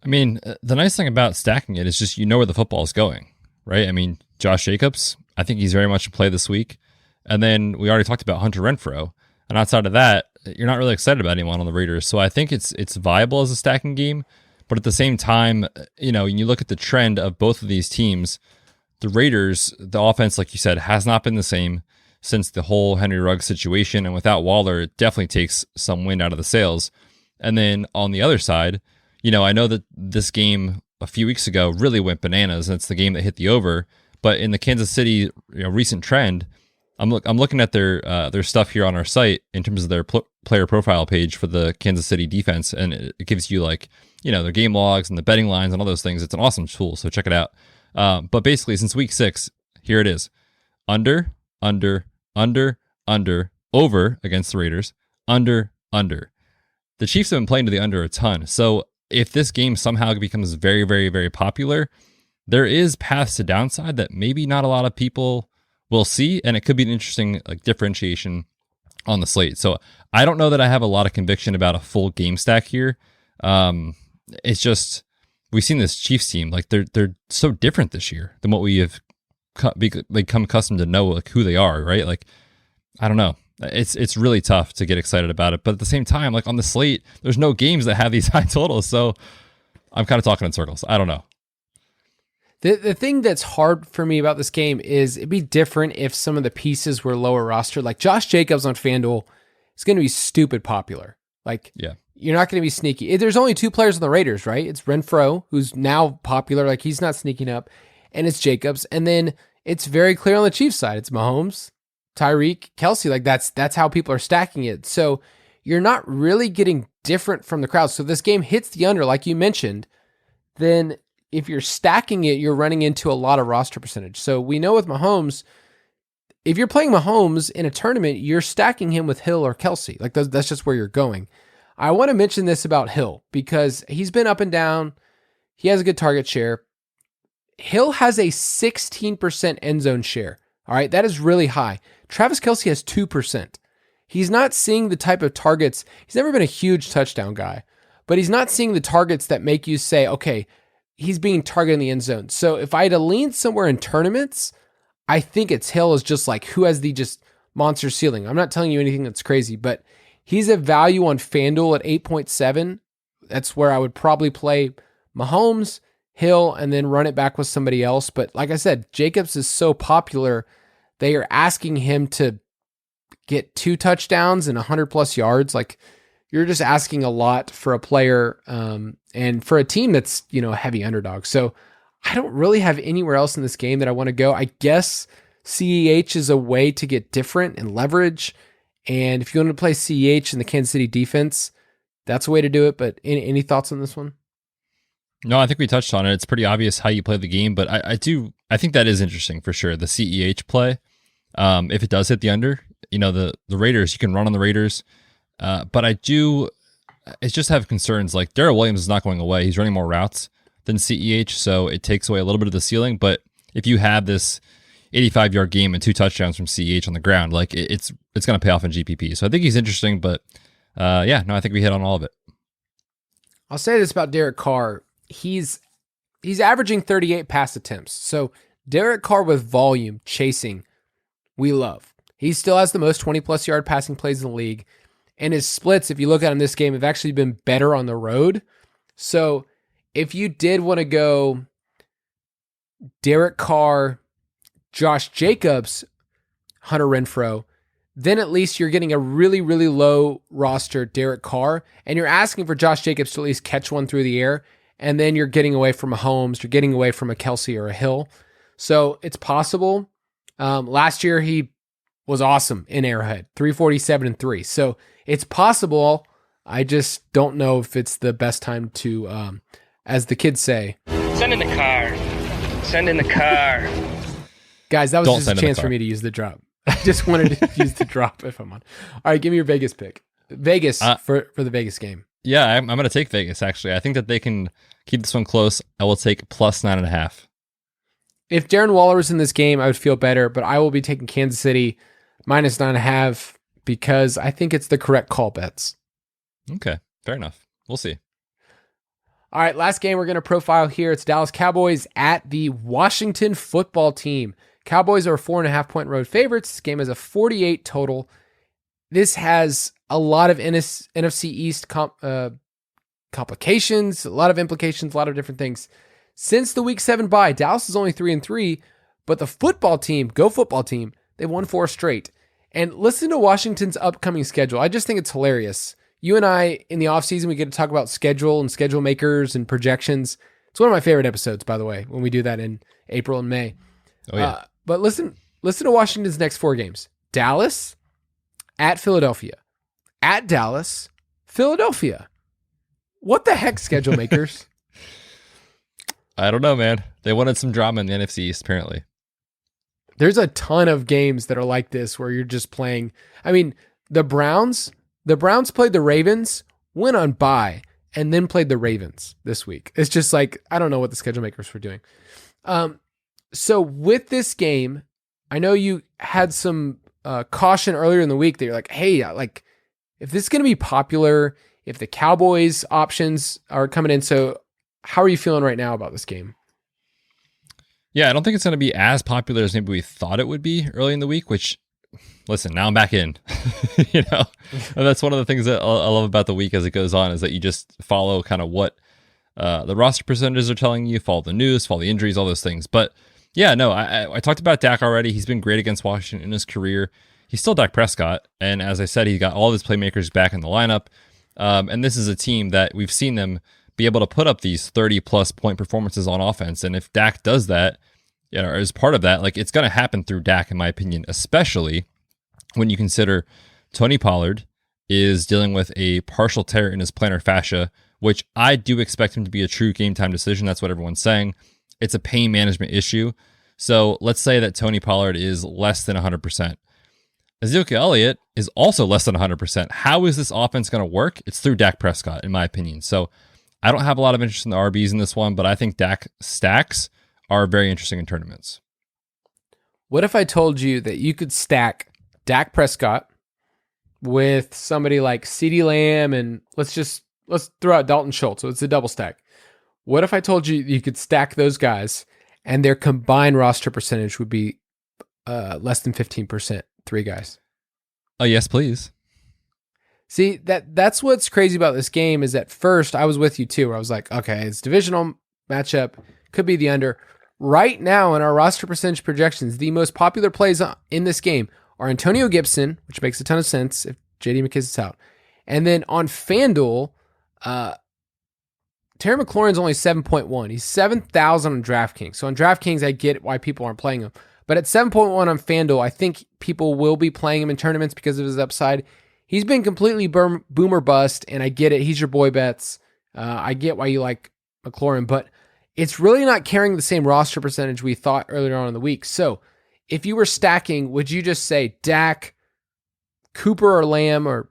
I mean, the nice thing about stacking it is just you know where the football is going, right? I mean, Josh Jacobs, I think he's very much a play this week. And then we already talked about Hunter Renfrow. And outside of that, you're not really excited about anyone on the Raiders. So I think it's viable as a stacking game. But at the same time, you know, when you look at the trend of both of these teams, the Raiders, the offense, like you said, has not been the same since the whole Henry Ruggs situation. And without Waller, it definitely takes some wind out of the sails. And then on the other side, you know, I know that this game a few weeks ago really went bananas, and it's the game that hit the over. But in the Kansas City recent trend, I'm looking at their stuff here on our site in terms of their player profile page for the Kansas City defense, and it gives you like, you know, their game logs and the betting lines and all those things. It's an awesome tool, so check it out. But basically, since week 6, here it is: under, over against the Raiders, under. The Chiefs have been playing to the under a ton, so if this game somehow becomes very, very, very popular, there is paths to downside that maybe not a lot of people will see, and it could be an interesting like differentiation on the slate. So I don't know that I have a lot of conviction about a full game stack here. It's just we've seen this Chiefs team, like they're so different this year than what we have become accustomed to know, like who they are, right? Like I don't know. It's really tough to get excited about it, but at the same time, like on the slate, there's no games that have these high totals, so I'm kind of talking in circles. I don't know. The thing that's hard for me about this game is it'd be different if some of the pieces were lower roster. Like Josh Jacobs on FanDuel is going to be stupid popular. Like, yeah, you're not going to be sneaky. There's only 2 players on the Raiders, right? It's Renfrow, who's now popular, like he's not sneaking up, and it's Jacobs. And then it's very clear on the Chiefs side. It's Mahomes, Tyreek, Kelsey. Like that's how people are stacking it. So you're not really getting different from the crowd. So this game hits the under, like you mentioned, then if you're stacking it, you're running into a lot of roster percentage. So we know with Mahomes, if you're playing Mahomes in a tournament, you're stacking him with Hill or Kelsey. Like that's just where you're going. I want to mention this about Hill because he's been up and down. He has a good target share. Hill has a 16% end zone share. All right, that is really high. Travis Kelce has 2%. he's not seeing the type of targets. He's never been a huge touchdown guy, but he's not seeing the targets that make you say, okay, he's being targeted in the end zone. So if I had to lean somewhere in tournaments, I think it's Hill is just like who has the just monster ceiling. I'm not telling you anything that's crazy, but he's a value on FanDuel at 8.7. That's where I would probably play Mahomes, Hill, and then run it back with somebody else. But like I said, Jacobs is so popular. They are asking him to get 2 touchdowns and 100 plus yards. Like you're just asking a lot for a player and for a team that's, a heavy underdog. So I don't really have anywhere else in this game that I want to go. I guess CEH is a way to get different and leverage. And if you want to play CEH in the Kansas City defense, that's a way to do it. But any thoughts on this one? No, I think we touched on it. It's pretty obvious how you play the game, but I think that is interesting for sure. The CEH play, if it does hit the under, the Raiders, you can run on the Raiders. But I just have concerns. Like Darrell Williams is not going away. He's running more routes than CEH, so it takes away a little bit of the ceiling. But if you have this 85-yard game and 2 touchdowns from CEH on the ground, like it's going to pay off in GPP. So I think he's interesting, but I think we hit on all of it. I'll say this about Derek Carr. He's averaging 38 pass attempts. So Derek Carr with volume, chasing, we love. He still has the most 20-plus yard passing plays in the league. And his splits, if you look at him this game, have actually been better on the road. So if you did want to go Derek Carr, Josh Jacobs, Hunter Renfrow, then at least you're getting a really, really low roster Derek Carr, and you're asking for Josh Jacobs to at least catch one through the air, and then you're getting away from a Mahomes, you're getting away from a Kelsey or a Hill. So it's possible. Last year he was awesome in Arrowhead, 347-3. So it's possible. I just don't know if it's the best time to, as the kids say, send in the car. Send in the car. Guys, that was just a chance for me to use the drop. I just wanted to use the drop if I'm on. All right, give me your Vegas pick. Vegas for the Vegas game. Yeah, I'm going to take Vegas, actually. I think that they can keep this one close. I will take plus 9.5. If Darren Waller was in this game, I would feel better, but I will be taking Kansas City minus 9.5 because I think it's the correct call bets. Okay, fair enough. We'll see. All right, last game we're going to profile here. It's Dallas Cowboys at the Washington Football Team. Cowboys are 4.5-point road favorites. This game has a 48 total. This has a lot of NFC East complications, a lot of implications, a lot of different things. Since the Week 7 bye, Dallas is only 3-3, but the football team, go football team, they won 4 straight. And listen to Washington's upcoming schedule. I just think it's hilarious. You and I, in the offseason, we get to talk about schedule and schedule makers and projections. It's one of my favorite episodes, by the way, when we do that in April and May. Oh, yeah. But listen to Washington's next 4 games. Dallas, at Philadelphia, at Dallas, Philadelphia. What the heck, schedule makers? I don't know, man. They wanted some drama in the NFC East, apparently. There's a ton of games that are like this where you're just playing. I mean, the Browns played the Ravens, went on bye, and then played the Ravens this week. It's just like, I don't know what the schedule makers were doing. So with this game, I know you had some caution earlier in the week that you're like, hey, like if this is going to be popular, if the Cowboys options are coming in, so how are you feeling right now about this game? Yeah, I don't think it's going to be as popular as maybe we thought it would be early in the week, which, listen, now I'm back in. And that's one of the things that I love about the week as it goes on is that you just follow kind of what the roster percentages are telling you, follow the news, follow the injuries, all those things. But yeah, no, I talked about Dak already. He's been great against Washington in his career. He's still Dak Prescott. And as I said, he got all of his playmakers back in the lineup. And this is a team that we've seen them be able to put up these 30-plus point performances on offense. And if Dak does that, or as part of that, like it's going to happen through Dak, in my opinion, especially when you consider Tony Pollard is dealing with a partial tear in his plantar fascia, which I do expect him to be a true game time decision. That's what everyone's saying. It's a pain management issue. So let's say that Tony Pollard is less than 100%. Ezekiel Elliott is also less than 100%. How is this offense going to work? It's through Dak Prescott, in my opinion. So I don't have a lot of interest in the RBs in this one, but I think Dak stacks are very interesting in tournaments. What if I told you that you could stack Dak Prescott with somebody like CeeDee Lamb and let's throw out Dalton Schultz. So it's a double stack. What if I told you you could stack those guys and their combined roster percentage would be less than 15%, 3 guys? Oh, yes, please. See, that's what's crazy about this game is at first I was with you too, where I was like, okay, it's divisional matchup, could be the under. Right now in our roster percentage projections, the most popular plays in this game are Antonio Gibson, which makes a ton of sense if JD McKissic's out. And then on FanDuel, Terry McLaurin's only 7.1. He's 7,000 on DraftKings. So on DraftKings, I get why people aren't playing him. But at 7.1 on FanDuel, I think people will be playing him in tournaments because of his upside. He's been completely boomer bust, and I get it. He's your boy Betz. I get why you like McLaurin, but it's really not carrying the same roster percentage we thought earlier on in the week. So if you were stacking, would you just say Dak, Cooper, or Lamb, or,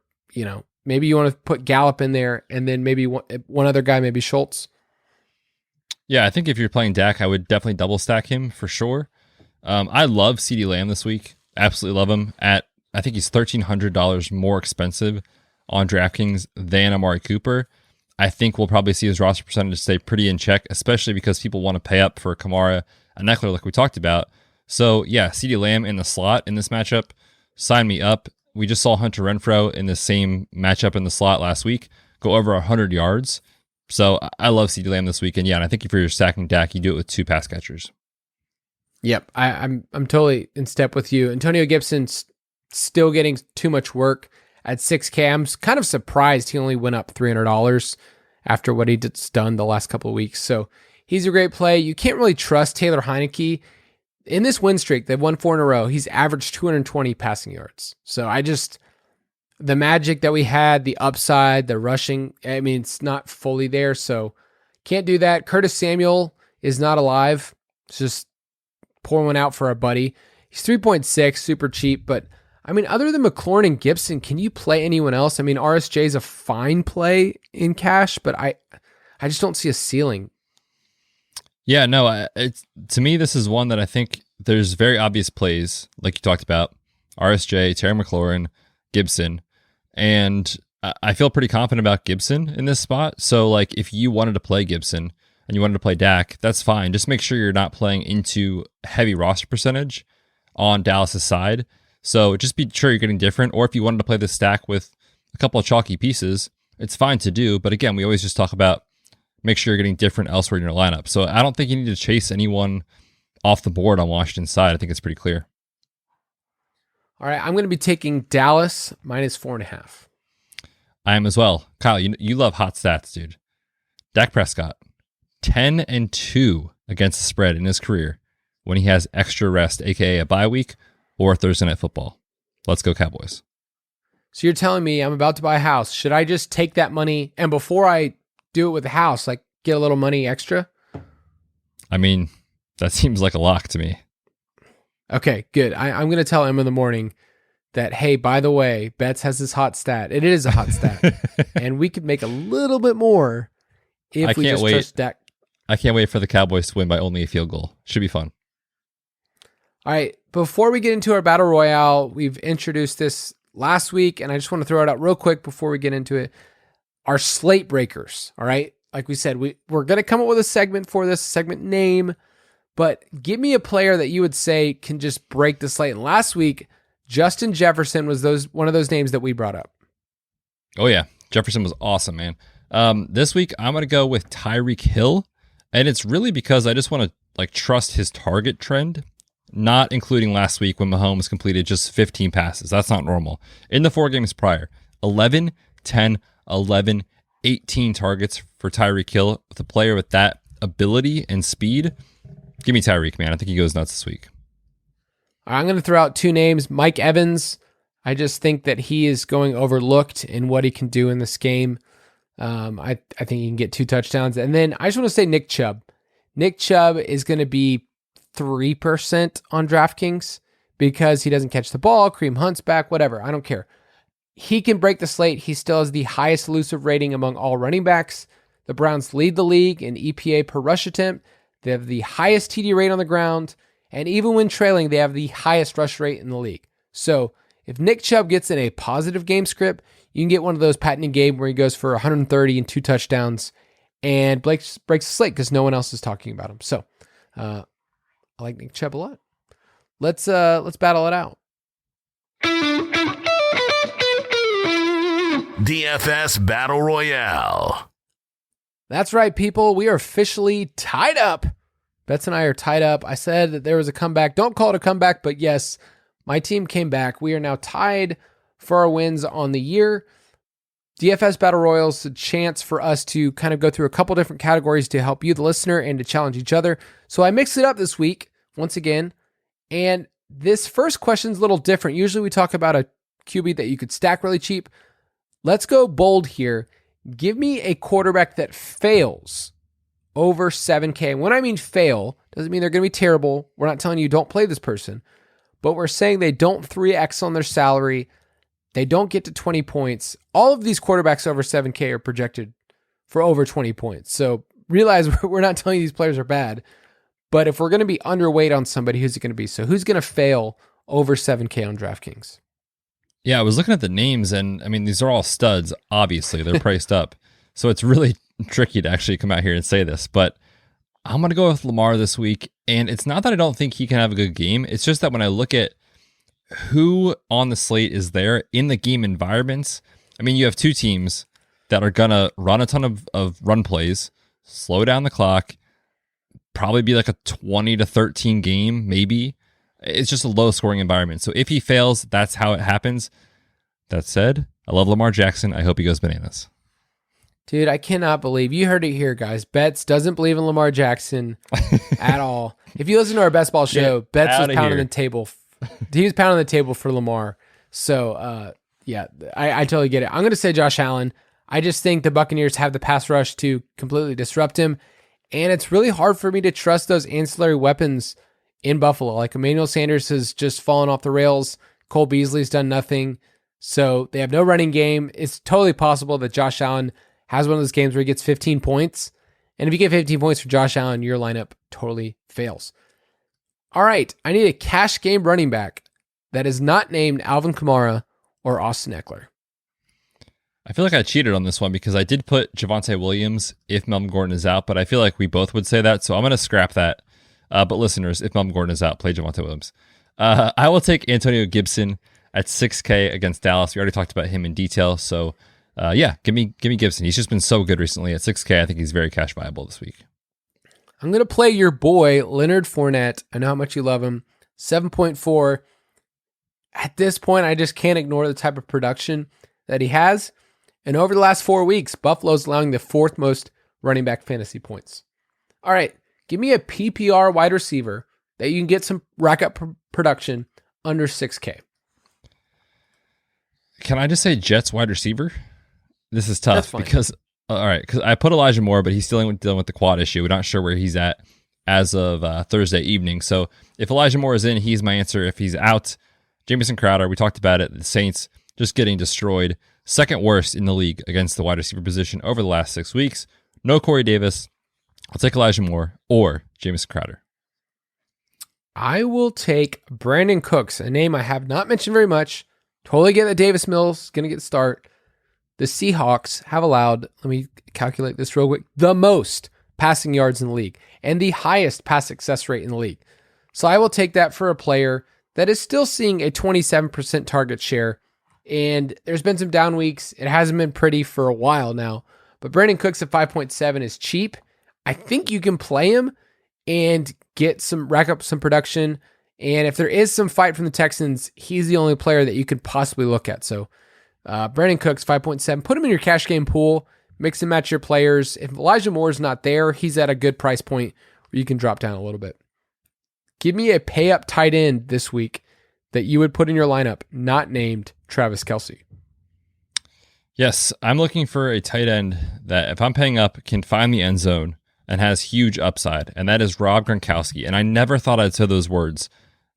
maybe you want to put Gallup in there, and then maybe one other guy, maybe Schultz? Yeah, I think if you're playing Dak, I would definitely double stack him for sure. I love CeeDee Lamb this week. Absolutely love him. I think he's $1,300 more expensive on DraftKings than Amari Cooper. I think we'll probably see his roster percentage stay pretty in check, especially because people want to pay up for Kamara and Eckler like we talked about. So yeah, CeeDee Lamb in the slot in this matchup, sign me up. We just saw Hunter Renfrow in the same matchup in the slot last week go over 100 yards. So I love CeeDee Lamb this week. And yeah, and I think if you're stacking Dak, you do it with 2 pass catchers. Yep, I'm totally in step with you. Antonio Gibson's still getting too much work at 6K. I'm kind of surprised he only went up $300 after what he's done the last couple of weeks. So he's a great play. You can't really trust Taylor Heineke. In this win streak, they've won 4 in a row. He's averaged 220 passing yards. So the magic that we had, the upside, the rushing, it's not fully there. So can't do that. Curtis Samuel is not alive. It's just pour one out for our buddy. He's 3.6, super cheap, but other than McLaurin and Gibson, can you play anyone else? RSJ is a fine play in cash, but I just don't see a ceiling. Yeah, no, to me, this is one that I think there's very obvious plays, like you talked about, RSJ, Terry McLaurin, Gibson, and I feel pretty confident about Gibson in this spot. So, like, if you wanted to play Gibson and you wanted to play Dak, that's fine. Just make sure you're not playing into heavy roster percentage on Dallas's side. So just be sure you're getting different. Or if you wanted to play this stack with a couple of chalky pieces, it's fine to do. But again, we always just talk about make sure you're getting different elsewhere in your lineup. So I don't think you need to chase anyone off the board on Washington's side. I think it's pretty clear. All right, I'm going to be taking Dallas minus 4.5. I am as well. Kyle, you love hot stats, dude. Dak Prescott, 10-2 against the spread in his career when he has extra rest, aka a bye week, or Thursday Night Football. Let's go Cowboys. So you're telling me I'm about to buy a house. Should I just take that money and before I do it with the house, like get a little money extra? That seems like a lock to me. Okay, good. I'm going to tell Emma in the morning that, hey, by the way, Betz has this hot stat. It is a hot stat. And we could make a little bit more if we just trust Dak. I can't wait for the Cowboys to win by only a field goal. Should be fun. All right, before we get into our Battle Royale, we've introduced this last week, and I just want to throw it out real quick before we get into it. Our slate breakers, all right? Like we said, we're going to come up with a segment for this, segment name, but give me a player that you would say can just break the slate. And last week, Justin Jefferson was one of those names that we brought up. Oh, yeah. Jefferson was awesome, man. This week, I'm going to go with Tyreek Hill, and it's really because I just want to trust his target trend, not including last week when Mahomes completed just 15 passes. That's not normal. In the 4 games prior, 11, 10, 11, 18 targets for Tyreek Hill. With a player with that ability and speed, give me Tyreek, man. I think he goes nuts this week. I'm going to throw out 2 names. Mike Evans. I just think that he is going overlooked in what he can do in this game. I think he can get 2 touchdowns. And then I just want to say Nick Chubb. Nick Chubb is going to be 3% on DraftKings because he doesn't catch the ball. Kareem Hunt's back, whatever. I don't care. He can break the slate. He still has the highest elusive rating among all running backs. The Browns lead the league in EPA per rush attempt. They have the highest TD rate on the ground. And even when trailing, they have the highest rush rate in the league. So If Nick Chubb gets in a positive game script, you can get one of those patented game where he goes for 130 and 2 touchdowns, and Blake breaks the slate because no one else is talking about him. So I like Nick Chubb a lot. Let's battle it out. DFS Battle Royale. That's right, people. We are officially tied up. Betz and I are tied up. I said that there was a comeback. Don't call it a comeback, but yes, my team came back. We are now tied for our wins on the year. DFS Battle Royale is a chance for us to kind of go through a couple different categories to help you, the listener, and to challenge each other. So I mixed it up this week, once again. And this first question is a little different. Usually we talk about a QB that you could stack really cheap. Let's go bold here. Give me a quarterback that fails over 7K. When I mean fail, doesn't mean they're going to be terrible. We're not telling you don't play this person, but we're saying they don't 3X on their salary. They don't get to 20 points. All of these quarterbacks over 7K are projected for over 20 points. So realize we're not telling you these players are bad, but if we're going to be underweight on somebody, who's it going to be? So who's going to fail over 7K on DraftKings? Yeah, I was looking at the names, and I mean, these are all studs, obviously. They're priced up. So it's really tricky to actually come out here and say this, but I'm going to go with Lamar this week. And it's not that I don't think he can have a good game. It's just that when I look at who on the slate is there in the game environments, I mean, you have two teams that are going to run a ton of run plays, slow down the clock, probably be like a 20 to 13 game, maybe. It's just a low scoring environment. So if he fails, that's how it happens. That said, I love Lamar Jackson. I hope he goes bananas. Dude, I cannot believe you heard it here, guys. Betz doesn't believe in Lamar Jackson at all. If you listen to our best ball show, Betz was pounding the table. He was pounding the table for Lamar. So, yeah, I totally get it. I'm going to say Josh Allen. I just think the Buccaneers have the pass rush to completely disrupt him. And it's really hard for me to trust those ancillary weapons in Buffalo. Like Emmanuel Sanders has just fallen off the rails. Cole Beasley's done nothing. So they have no running game. It's totally possible that Josh Allen has one of those games where he gets 15 points. And if you get 15 points for Josh Allen, your lineup totally fails. All right, I need a cash game running back that is not named Alvin Kamara or Austin Eckler. I feel like I cheated on this one because I did put Javonte Williams if Melvin Gordon is out, but I feel like we both would say that, so I'm going to scrap that. But listeners, if Melvin Gordon is out, play Javonte Williams. I will take Antonio Gibson at 6K against Dallas. We already talked about him in detail, so yeah, give me Gibson. He's just been so good recently at 6K. I think he's very cash viable this week. I'm going to play your boy, Leonard Fournette. I know how much you love him. 7.4. At this point, I just can't ignore the type of production that he has. And over the last 4 weeks, Buffalo's allowing the 4th most running back fantasy points. All right, give me a PPR wide receiver that you can get some rack up production under 6K. Can I just say Jets wide receiver? This is tough because all right, because I put Elijah Moore, but he's still dealing with the quad issue. We're not sure where he's at as of Thursday evening. So if Elijah Moore is in, he's my answer. If he's out, Jamison Crowder, we talked about it. The Saints just getting destroyed. Second worst in the league against the wide receiver position over the last 6 weeks. No Corey Davis. I'll take Elijah Moore or Jamison Crowder. I will take Brandon Cooks, a name I have not mentioned very much. Totally get that Davis Mills is going to get the start. The Seahawks have allowed, let me calculate this real quick, the most passing yards in the league and the highest pass success rate in the league. So I will take that for a player that is still seeing a 27% target share. And there's been some down weeks. It hasn't been pretty for a while now. But Brandon Cooks at 5.7 is cheap. I think you can play him and rack up some production. And if there is some fight from the Texans, he's the only player that you could possibly look at. So Brandon Cooks, 5.7. Put him in your cash game pool. Mix and match your players. If Elijah Moore is not there, he's at a good price point where you can drop down a little bit. Give me a pay up tight end this week that you would put in your lineup, not named Travis Kelce. Yes, I'm looking for a tight end that, if I'm paying up, can find the end zone and has huge upside, and that is Rob Gronkowski. And I never thought I'd say those words.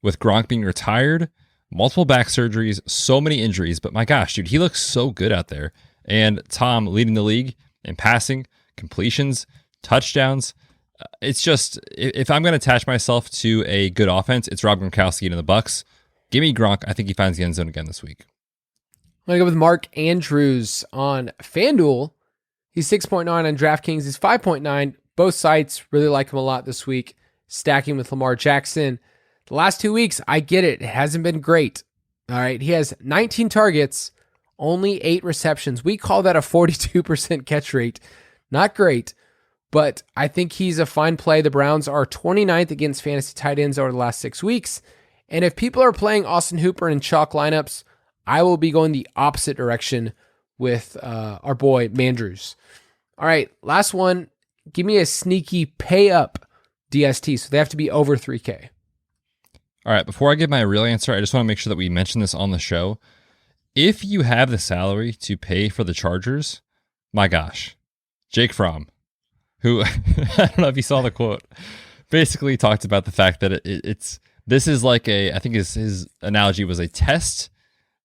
With Gronk being retired, multiple back surgeries, so many injuries, but my gosh, dude, he looks so good out there. And Tom leading the league in passing, completions, touchdowns. It's just, if I'm going to attach myself to a good offense, it's Rob Gronkowski and the Bucks. Give me Gronk. I think he finds the end zone again this week. I'm going to go with Mark Andrews on FanDuel. He's 6.9 on DraftKings. He's 5.9. Both sites really like him a lot this week, stacking with Lamar Jackson. The last 2 weeks, I get it. It hasn't been great. All right. He has 19 targets, only 8 receptions. We call that a 42% catch rate. Not great, but I think he's a fine play. The Browns are 29th against fantasy tight ends over the last 6 weeks. And if people are playing Austin Hooper in chalk lineups, I will be going the opposite direction with our boy Mandrews. All right, last one. Give me a sneaky pay up DST. So they have to be over 3K. All right, before I give my real answer, I just want to make sure that we mention this on the show. If you have the salary to pay for the Chargers, my gosh, Jake Fromm, who, I don't know if you saw the quote, basically talked about the fact that this is like I think his analogy was a test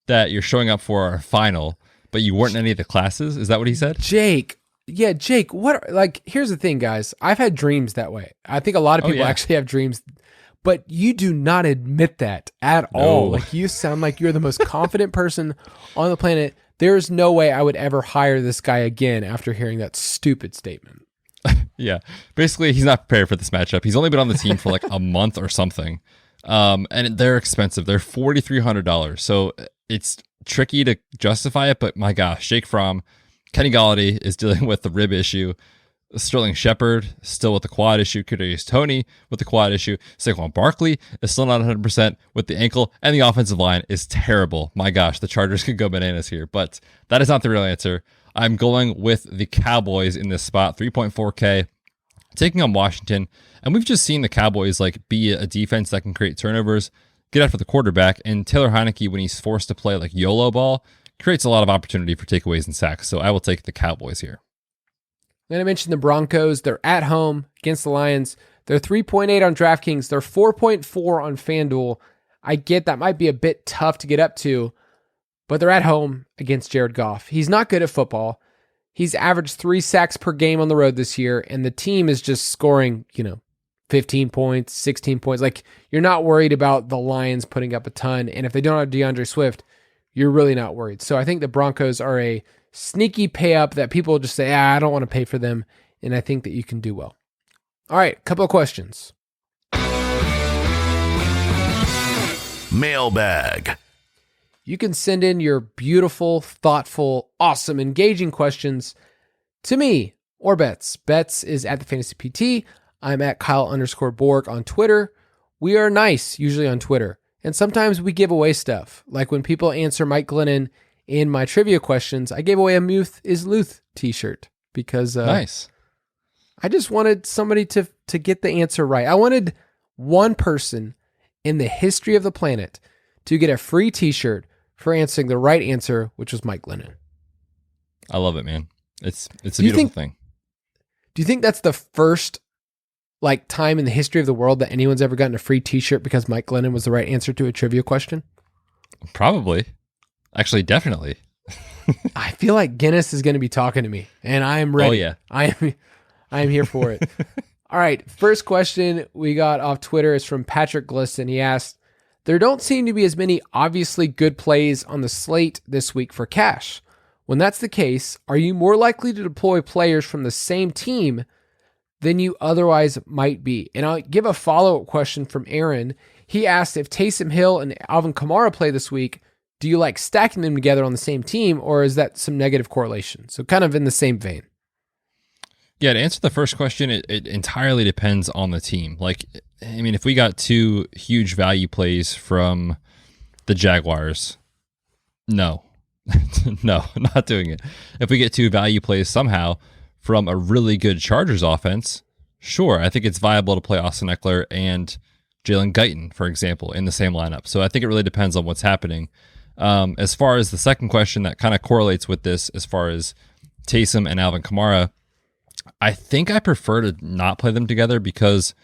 that you're showing up for a final, but you weren't in any of the classes. Is that what he said? Jake, here's the thing, guys. I've had dreams that way. I think a lot of people actually have dreams, but you do not admit that at all. Like, you sound like you're the most confident person on the planet. There is no way I would ever hire this guy again after hearing that stupid statement. Yeah. Basically, he's not prepared for this matchup. He's only been on the team for like a month or something. And they're expensive. They're $4,300. So it's tricky to justify it, but my gosh, Jake Fromm, Kenny Galladay is dealing with the rib issue. Sterling Shepard still with the quad issue. Kadarius Toney with the quad issue. Saquon Barkley is still not 100% with the ankle, and the offensive line is terrible. My gosh, the Chargers could go bananas here, but that is not the real answer. I'm going with the Cowboys in this spot, 3.4K, taking on Washington. And we've just seen the Cowboys like be a defense that can create turnovers, get after the quarterback, and Taylor Heineke, when he's forced to play like YOLO ball, creates a lot of opportunity for takeaways and sacks. So I will take the Cowboys here. Then I mentioned the Broncos. They're at home against the Lions. They're 3.8 on DraftKings. They're 4.4 on FanDuel. I get that might be a bit tough to get up to, but they're at home against Jared Goff. He's not good at football. He's averaged 3 sacks per game on the road this year, and the team is just scoring, 15 points, 16 points. Like, you're not worried about the Lions putting up a ton, and if they don't have DeAndre Swift, you're really not worried. So I think the Broncos are a sneaky pay up that people just say, I don't want to pay for them, and I think that you can do well. All right, couple of questions. Mailbag. You can send in your beautiful, thoughtful, awesome, engaging questions to me or Betz. Betz is at the Fantasy PT. I'm at Kyle_Borg on Twitter. We are nice, usually on Twitter. And sometimes we give away stuff. Like when people answer Mike Glennon in my trivia questions, I gave away a Muth is Luth t-shirt because nice. I just wanted somebody to get the answer right. I wanted one person in the history of the planet to get a free t-shirt for answering the right answer, which was Mike Glennon. I love it, man. It's a beautiful thing. Do you think that's the first time in the history of the world that anyone's ever gotten a free t-shirt because Mike Glennon was the right answer to a trivia question? Probably. Actually, definitely. I feel like Guinness is going to be talking to me, and I am ready. Oh, yeah. I am here for it. All right, first question we got off Twitter is from Patrick Glisson. He asked, there don't seem to be as many obviously good plays on the slate this week for cash. When that's the case, are you more likely to deploy players from the same team than you otherwise might be? And I'll give a follow-up question from Aaron. He asked if Taysom Hill and Alvin Kamara play this week, do you like stacking them together on the same team, or is that some negative correlation? So kind of in the same vein. Yeah, to answer the first question, it entirely depends on the team. If we got 2 huge value plays from the Jaguars, no, no, not doing it. If we get 2 value plays somehow from a really good Chargers offense, sure, I think it's viable to play Austin Eckler and Jalen Guyton, for example, in the same lineup. So I think it really depends on what's happening. As far as the second question that kind of correlates with this, as far as Taysom and Alvin Kamara, I think I prefer to not play them together because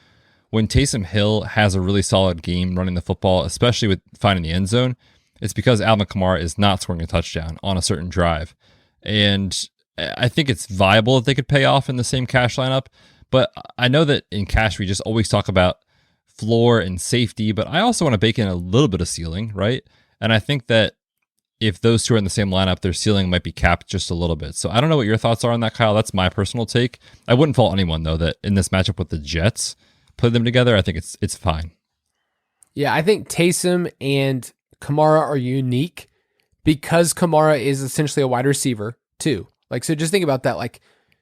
when Taysom Hill has a really solid game running the football, especially with finding the end zone, it's because Alvin Kamara is not scoring a touchdown on a certain drive. And I think it's viable that they could pay off in the same cash lineup. But I know that in cash, we just always talk about floor and safety, but I also want to bake in a little bit of ceiling, right? And I think that if those two are in the same lineup, their ceiling might be capped just a little bit. So I don't know what your thoughts are on that, Kyle. That's my personal take. I wouldn't fault anyone, though, that in this matchup with the Jets, put them together. I think it's fine. Yeah, I think Taysom and Kamara are unique because Kamara is essentially a wide receiver too. Like, so just think about that. Like,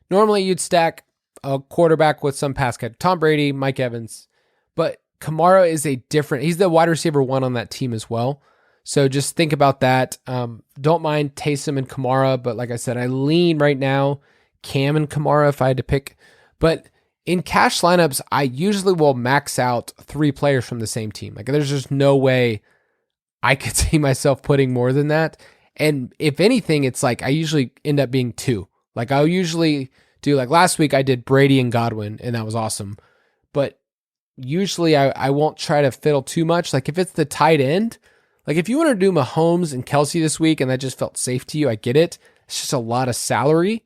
normally you'd stack a quarterback with some pass catcher, Tom Brady, Mike Evans, but Kamara is he's the wide receiver one on that team as well. So just think about that. Don't mind Taysom and Kamara, but like I said, I lean right now Cam and Kamara if I had to pick. But in cash lineups, I usually will max out 3 players from the same team. Like, there's just no way I could see myself putting more than that. And if anything, it's like I usually end up being 2. Like, I'll usually do, like last week I did Brady and Godwin, and that was awesome. But usually I won't try to fiddle too much. Like, if it's the tight end, like if you want to do Mahomes and Kelsey this week and that just felt safe to you, I get it. It's just a lot of salary.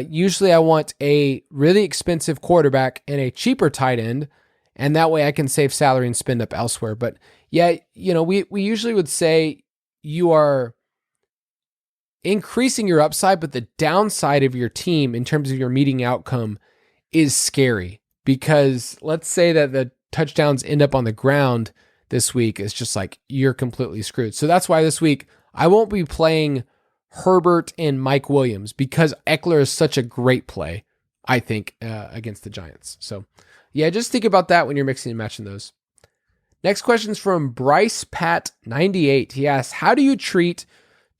Usually I want a really expensive quarterback and a cheaper tight end, and that way I can save salary and spend up elsewhere. But yeah, we usually would say you are increasing your upside, but the downside of your team in terms of your meeting outcome is scary, because let's say that the touchdowns end up on the ground this week. It's just like you're completely screwed. So that's why this week I won't be playing Herbert and Mike Williams, because Eckler is such a great play, I think, against the Giants. So yeah, just think about that when you're mixing and matching those. Next question is from Bryce Pat 98. He asks, how do you treat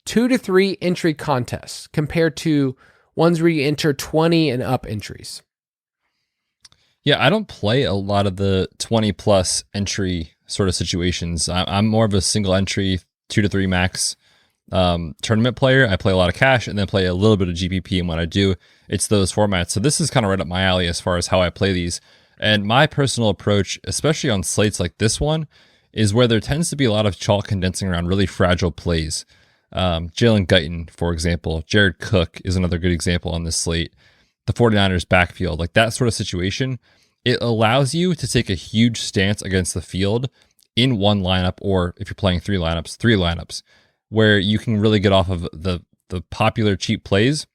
2 to 3 entry contests compared to ones where you enter 20 and up entries? Yeah, I don't play a lot of the 20 plus entry sort of situations. I'm more of a single entry, 2 to 3 max tournament player. I play a lot of cash and then play a little bit of GPP. And when I do, it's those formats. So this is kind of right up my alley as far as how I play these. And my personal approach, especially on slates like this one, is where there tends to be a lot of chalk condensing around really fragile plays. Jalen Guyton, for example. Jared Cook is another good example on this slate. The 49ers backfield, like that sort of situation, it allows you to take a huge stance against the field in one lineup, or if you're playing 3 lineups, where you can really get off of the popular cheap plays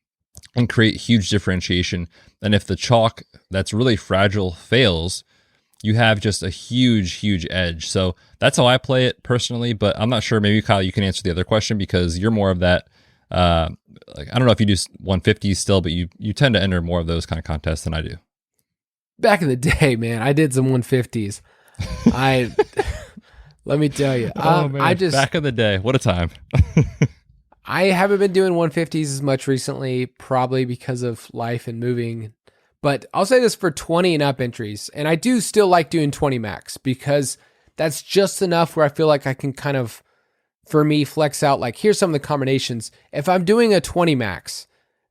and create huge differentiation. And if the chalk that's really fragile fails, you have just a huge edge. So that's how I play it personally, but I'm not sure. Maybe Kyle, you can answer the other question, because you're more of that. Like, I don't know if you do 150s still, but you tend to enter more of those kind of contests than I do. Back in the day, man, I did some 150s. Let me tell you, back in the day, what a time. I haven't been doing 150s as much recently, probably because of life and moving. But I'll say this for 20 and up entries, and I do still like doing 20 max, because that's just enough where I feel like I can kind of, for me, flex out. Like, here's some of the combinations. If I'm doing a 20 max,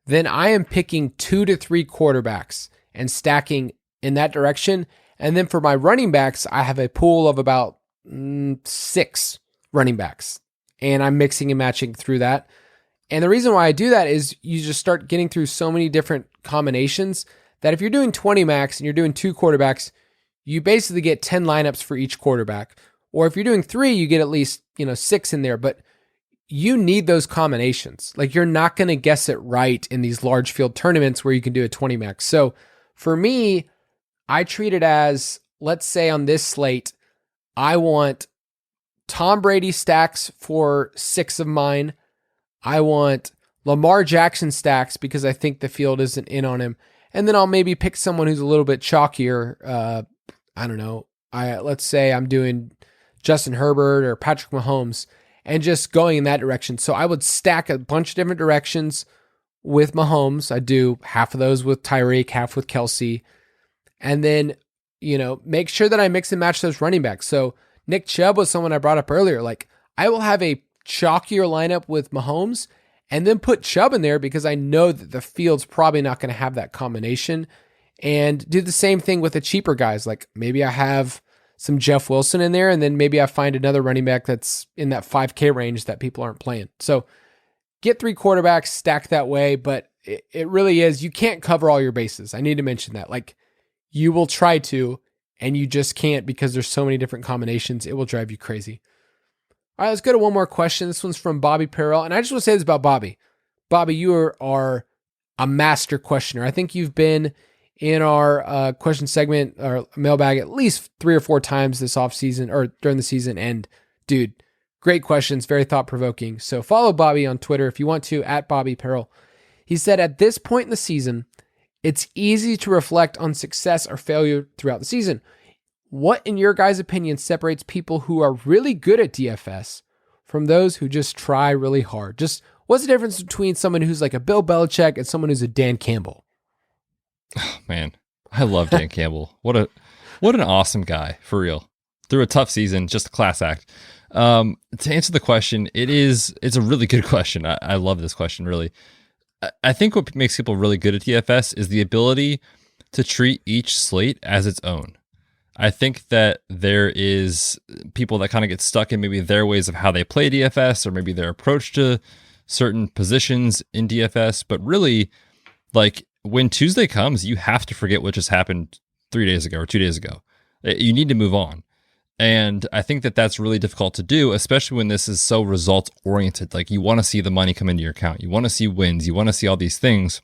then I am picking 2 to 3 quarterbacks and stacking in that direction. And then for my running backs, I have a pool of about 6 running backs, and I'm mixing and matching through that. And the reason why I do that is you just start getting through so many different combinations that if you're doing 20 max and you're doing 2 quarterbacks, you basically get 10 lineups for each quarterback. Or if you're doing 3, you get at least, 6 in there, but you need those combinations. Like, you're not going to guess it right in these large field tournaments where you can do a 20 max. So for me, I treat it as, let's say on this slate, I want Tom Brady stacks for 6 of mine. I want Lamar Jackson stacks because I think the field isn't in on him. And then I'll maybe pick someone who's a little bit chalkier. I don't know. Let's say I'm doing Justin Herbert or Patrick Mahomes and just going in that direction. So I would stack a bunch of different directions with Mahomes. I do half of those with Tyreek, half with Kelsey. And then, make sure that I mix and match those running backs. So Nick Chubb was someone I brought up earlier. Like, I will have a chalkier lineup with Mahomes and then put Chubb in there because I know that the field's probably not going to have that combination, and do the same thing with the cheaper guys. Like, maybe I have some Jeff Wilson in there, and then maybe I find another running back that's in that 5K range that people aren't playing. So get 3 quarterbacks, stack that way, but it really is, you can't cover all your bases. I need to mention that. Like, you will try to, and you just can't because there's so many different combinations. It will drive you crazy. All right, let's go to one more question. This one's from Bobby Perrell. And I just want to say this about Bobby. Bobby, you are a master questioner. I think you've been in our question segment or mailbag at least 3 or 4 times this offseason or during the season. And dude, great questions, very thought-provoking. So follow Bobby on Twitter if you want to, at Bobby Perrell. He said, at this point in the season, it's easy to reflect on success or failure throughout the season. What, in your guys' opinion, separates people who are really good at DFS from those who just try really hard? Just what's the difference between someone who's like a Bill Belichick and someone who's a Dan Campbell? Oh, man, I love Dan Campbell. What an awesome guy, for real. Through a tough season, just a class act. To answer the question, it's a really good question. I love this question, really. I think what makes people really good at DFS is the ability to treat each slate as its own. I think that there is people that kind of get stuck in maybe their ways of how they play DFS or maybe their approach to certain positions in DFS. But really, like when Tuesday comes, you have to forget what just happened 3 days ago or 2 days ago. You need to move on. And I think that that's really difficult to do, especially when this is so results oriented. Like you want to see the money come into your account. You want to see wins. You want to see all these things.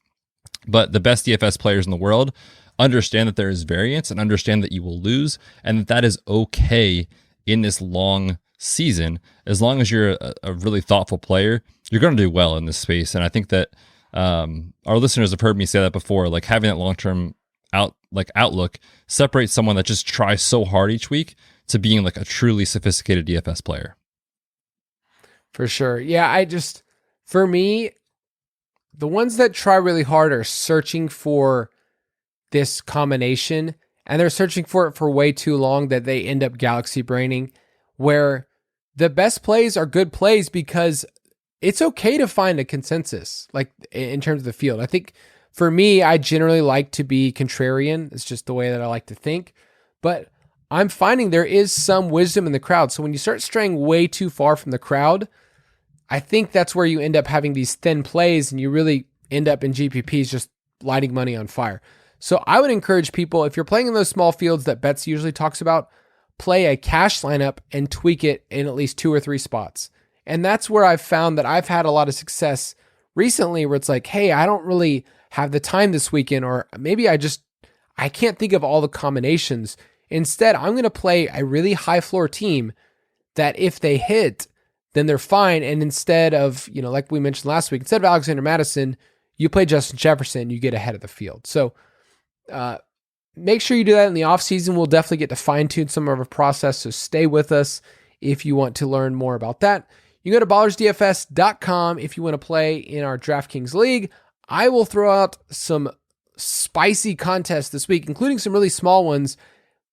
But the best DFS players in the world understand that there is variance and understand that you will lose and that is okay in this long season. As long as you're a really thoughtful player, you're going to do well in this space. And I think that our listeners have heard me say that before, like having that long-term outlook separates someone that just tries so hard each week to being like a truly sophisticated DFS player. For sure. Yeah, for me, the ones that try really hard are searching for this combination, and they're searching for it for way too long that they end up galaxy braining, where the best plays are good plays because it's okay to find a consensus, like in terms of the field. I think for me, I generally like to be contrarian. It's just the way that I like to think, but I'm finding there is some wisdom in the crowd. So when you start straying way too far from the crowd, I think that's where you end up having these thin plays and you really end up in GPPs just lighting money on fire. So I would encourage people, if you're playing in those small fields that Betz usually talks about, play a cash lineup and tweak it in at least 2 or 3 spots. And that's where I've found that I've had a lot of success recently where it's like, hey, I don't really have the time this weekend, or maybe I can't think of all the combinations. Instead, I'm going to play a really high floor team that if they hit, then they're fine. And instead of, like we mentioned last week, instead of Alexander Madison, you play Justin Jefferson, you get ahead of the field. So make sure you do that in the off season. We'll definitely get to fine tune some of our process. So stay with us if you want to learn more about that. You can go to ballersdfs.com if you want to play in our DraftKings League. I will throw out some spicy contests this week, including some really small ones.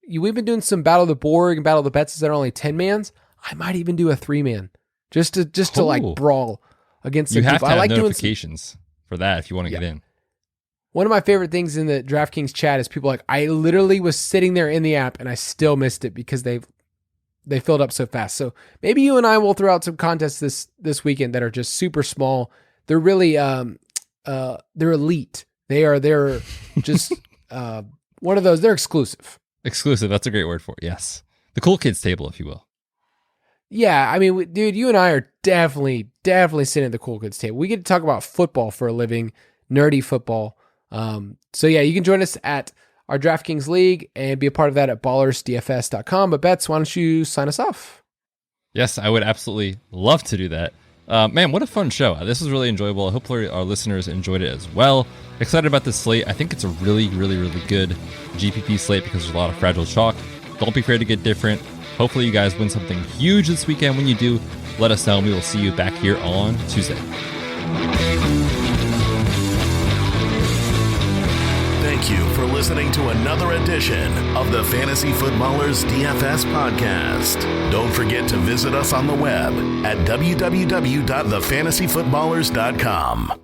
We've been doing some Battle of the Borg and Battle of the Betz that are only 10-mans. I might even do a 3-man just to like brawl against some people. You have to have I like notifications for that if you want to get in. One of my favorite things in the DraftKings chat is people like, I literally was sitting there in the app and I still missed it because they filled up so fast. So maybe you and I will throw out some contests this weekend that are just super small. They're really they're elite. They're just one of those. They're exclusive. Exclusive. That's a great word for it. Yes. The cool kids table, if you will. Yeah. I mean, dude, you and I are definitely sitting at the cool kids table. We get to talk about football for a living, nerdy football. So yeah, you can join us at our DraftKings League and be a part of that at ballersdfs.com. But Betz, why don't you sign us off? Yes, I would absolutely love to do that. Man, what a fun show. This was really enjoyable. Hopefully our listeners enjoyed it as well. Excited about this slate. I think it's a really, really, really good GPP slate because there's a lot of fragile chalk. Don't be afraid to get different. Hopefully you guys win something huge this weekend. When you do, let us know and we will see you back here on Tuesday. Thank you for listening to another edition of the Fantasy Footballers DFS Podcast. Don't forget to visit us on the web at www.thefantasyfootballers.com.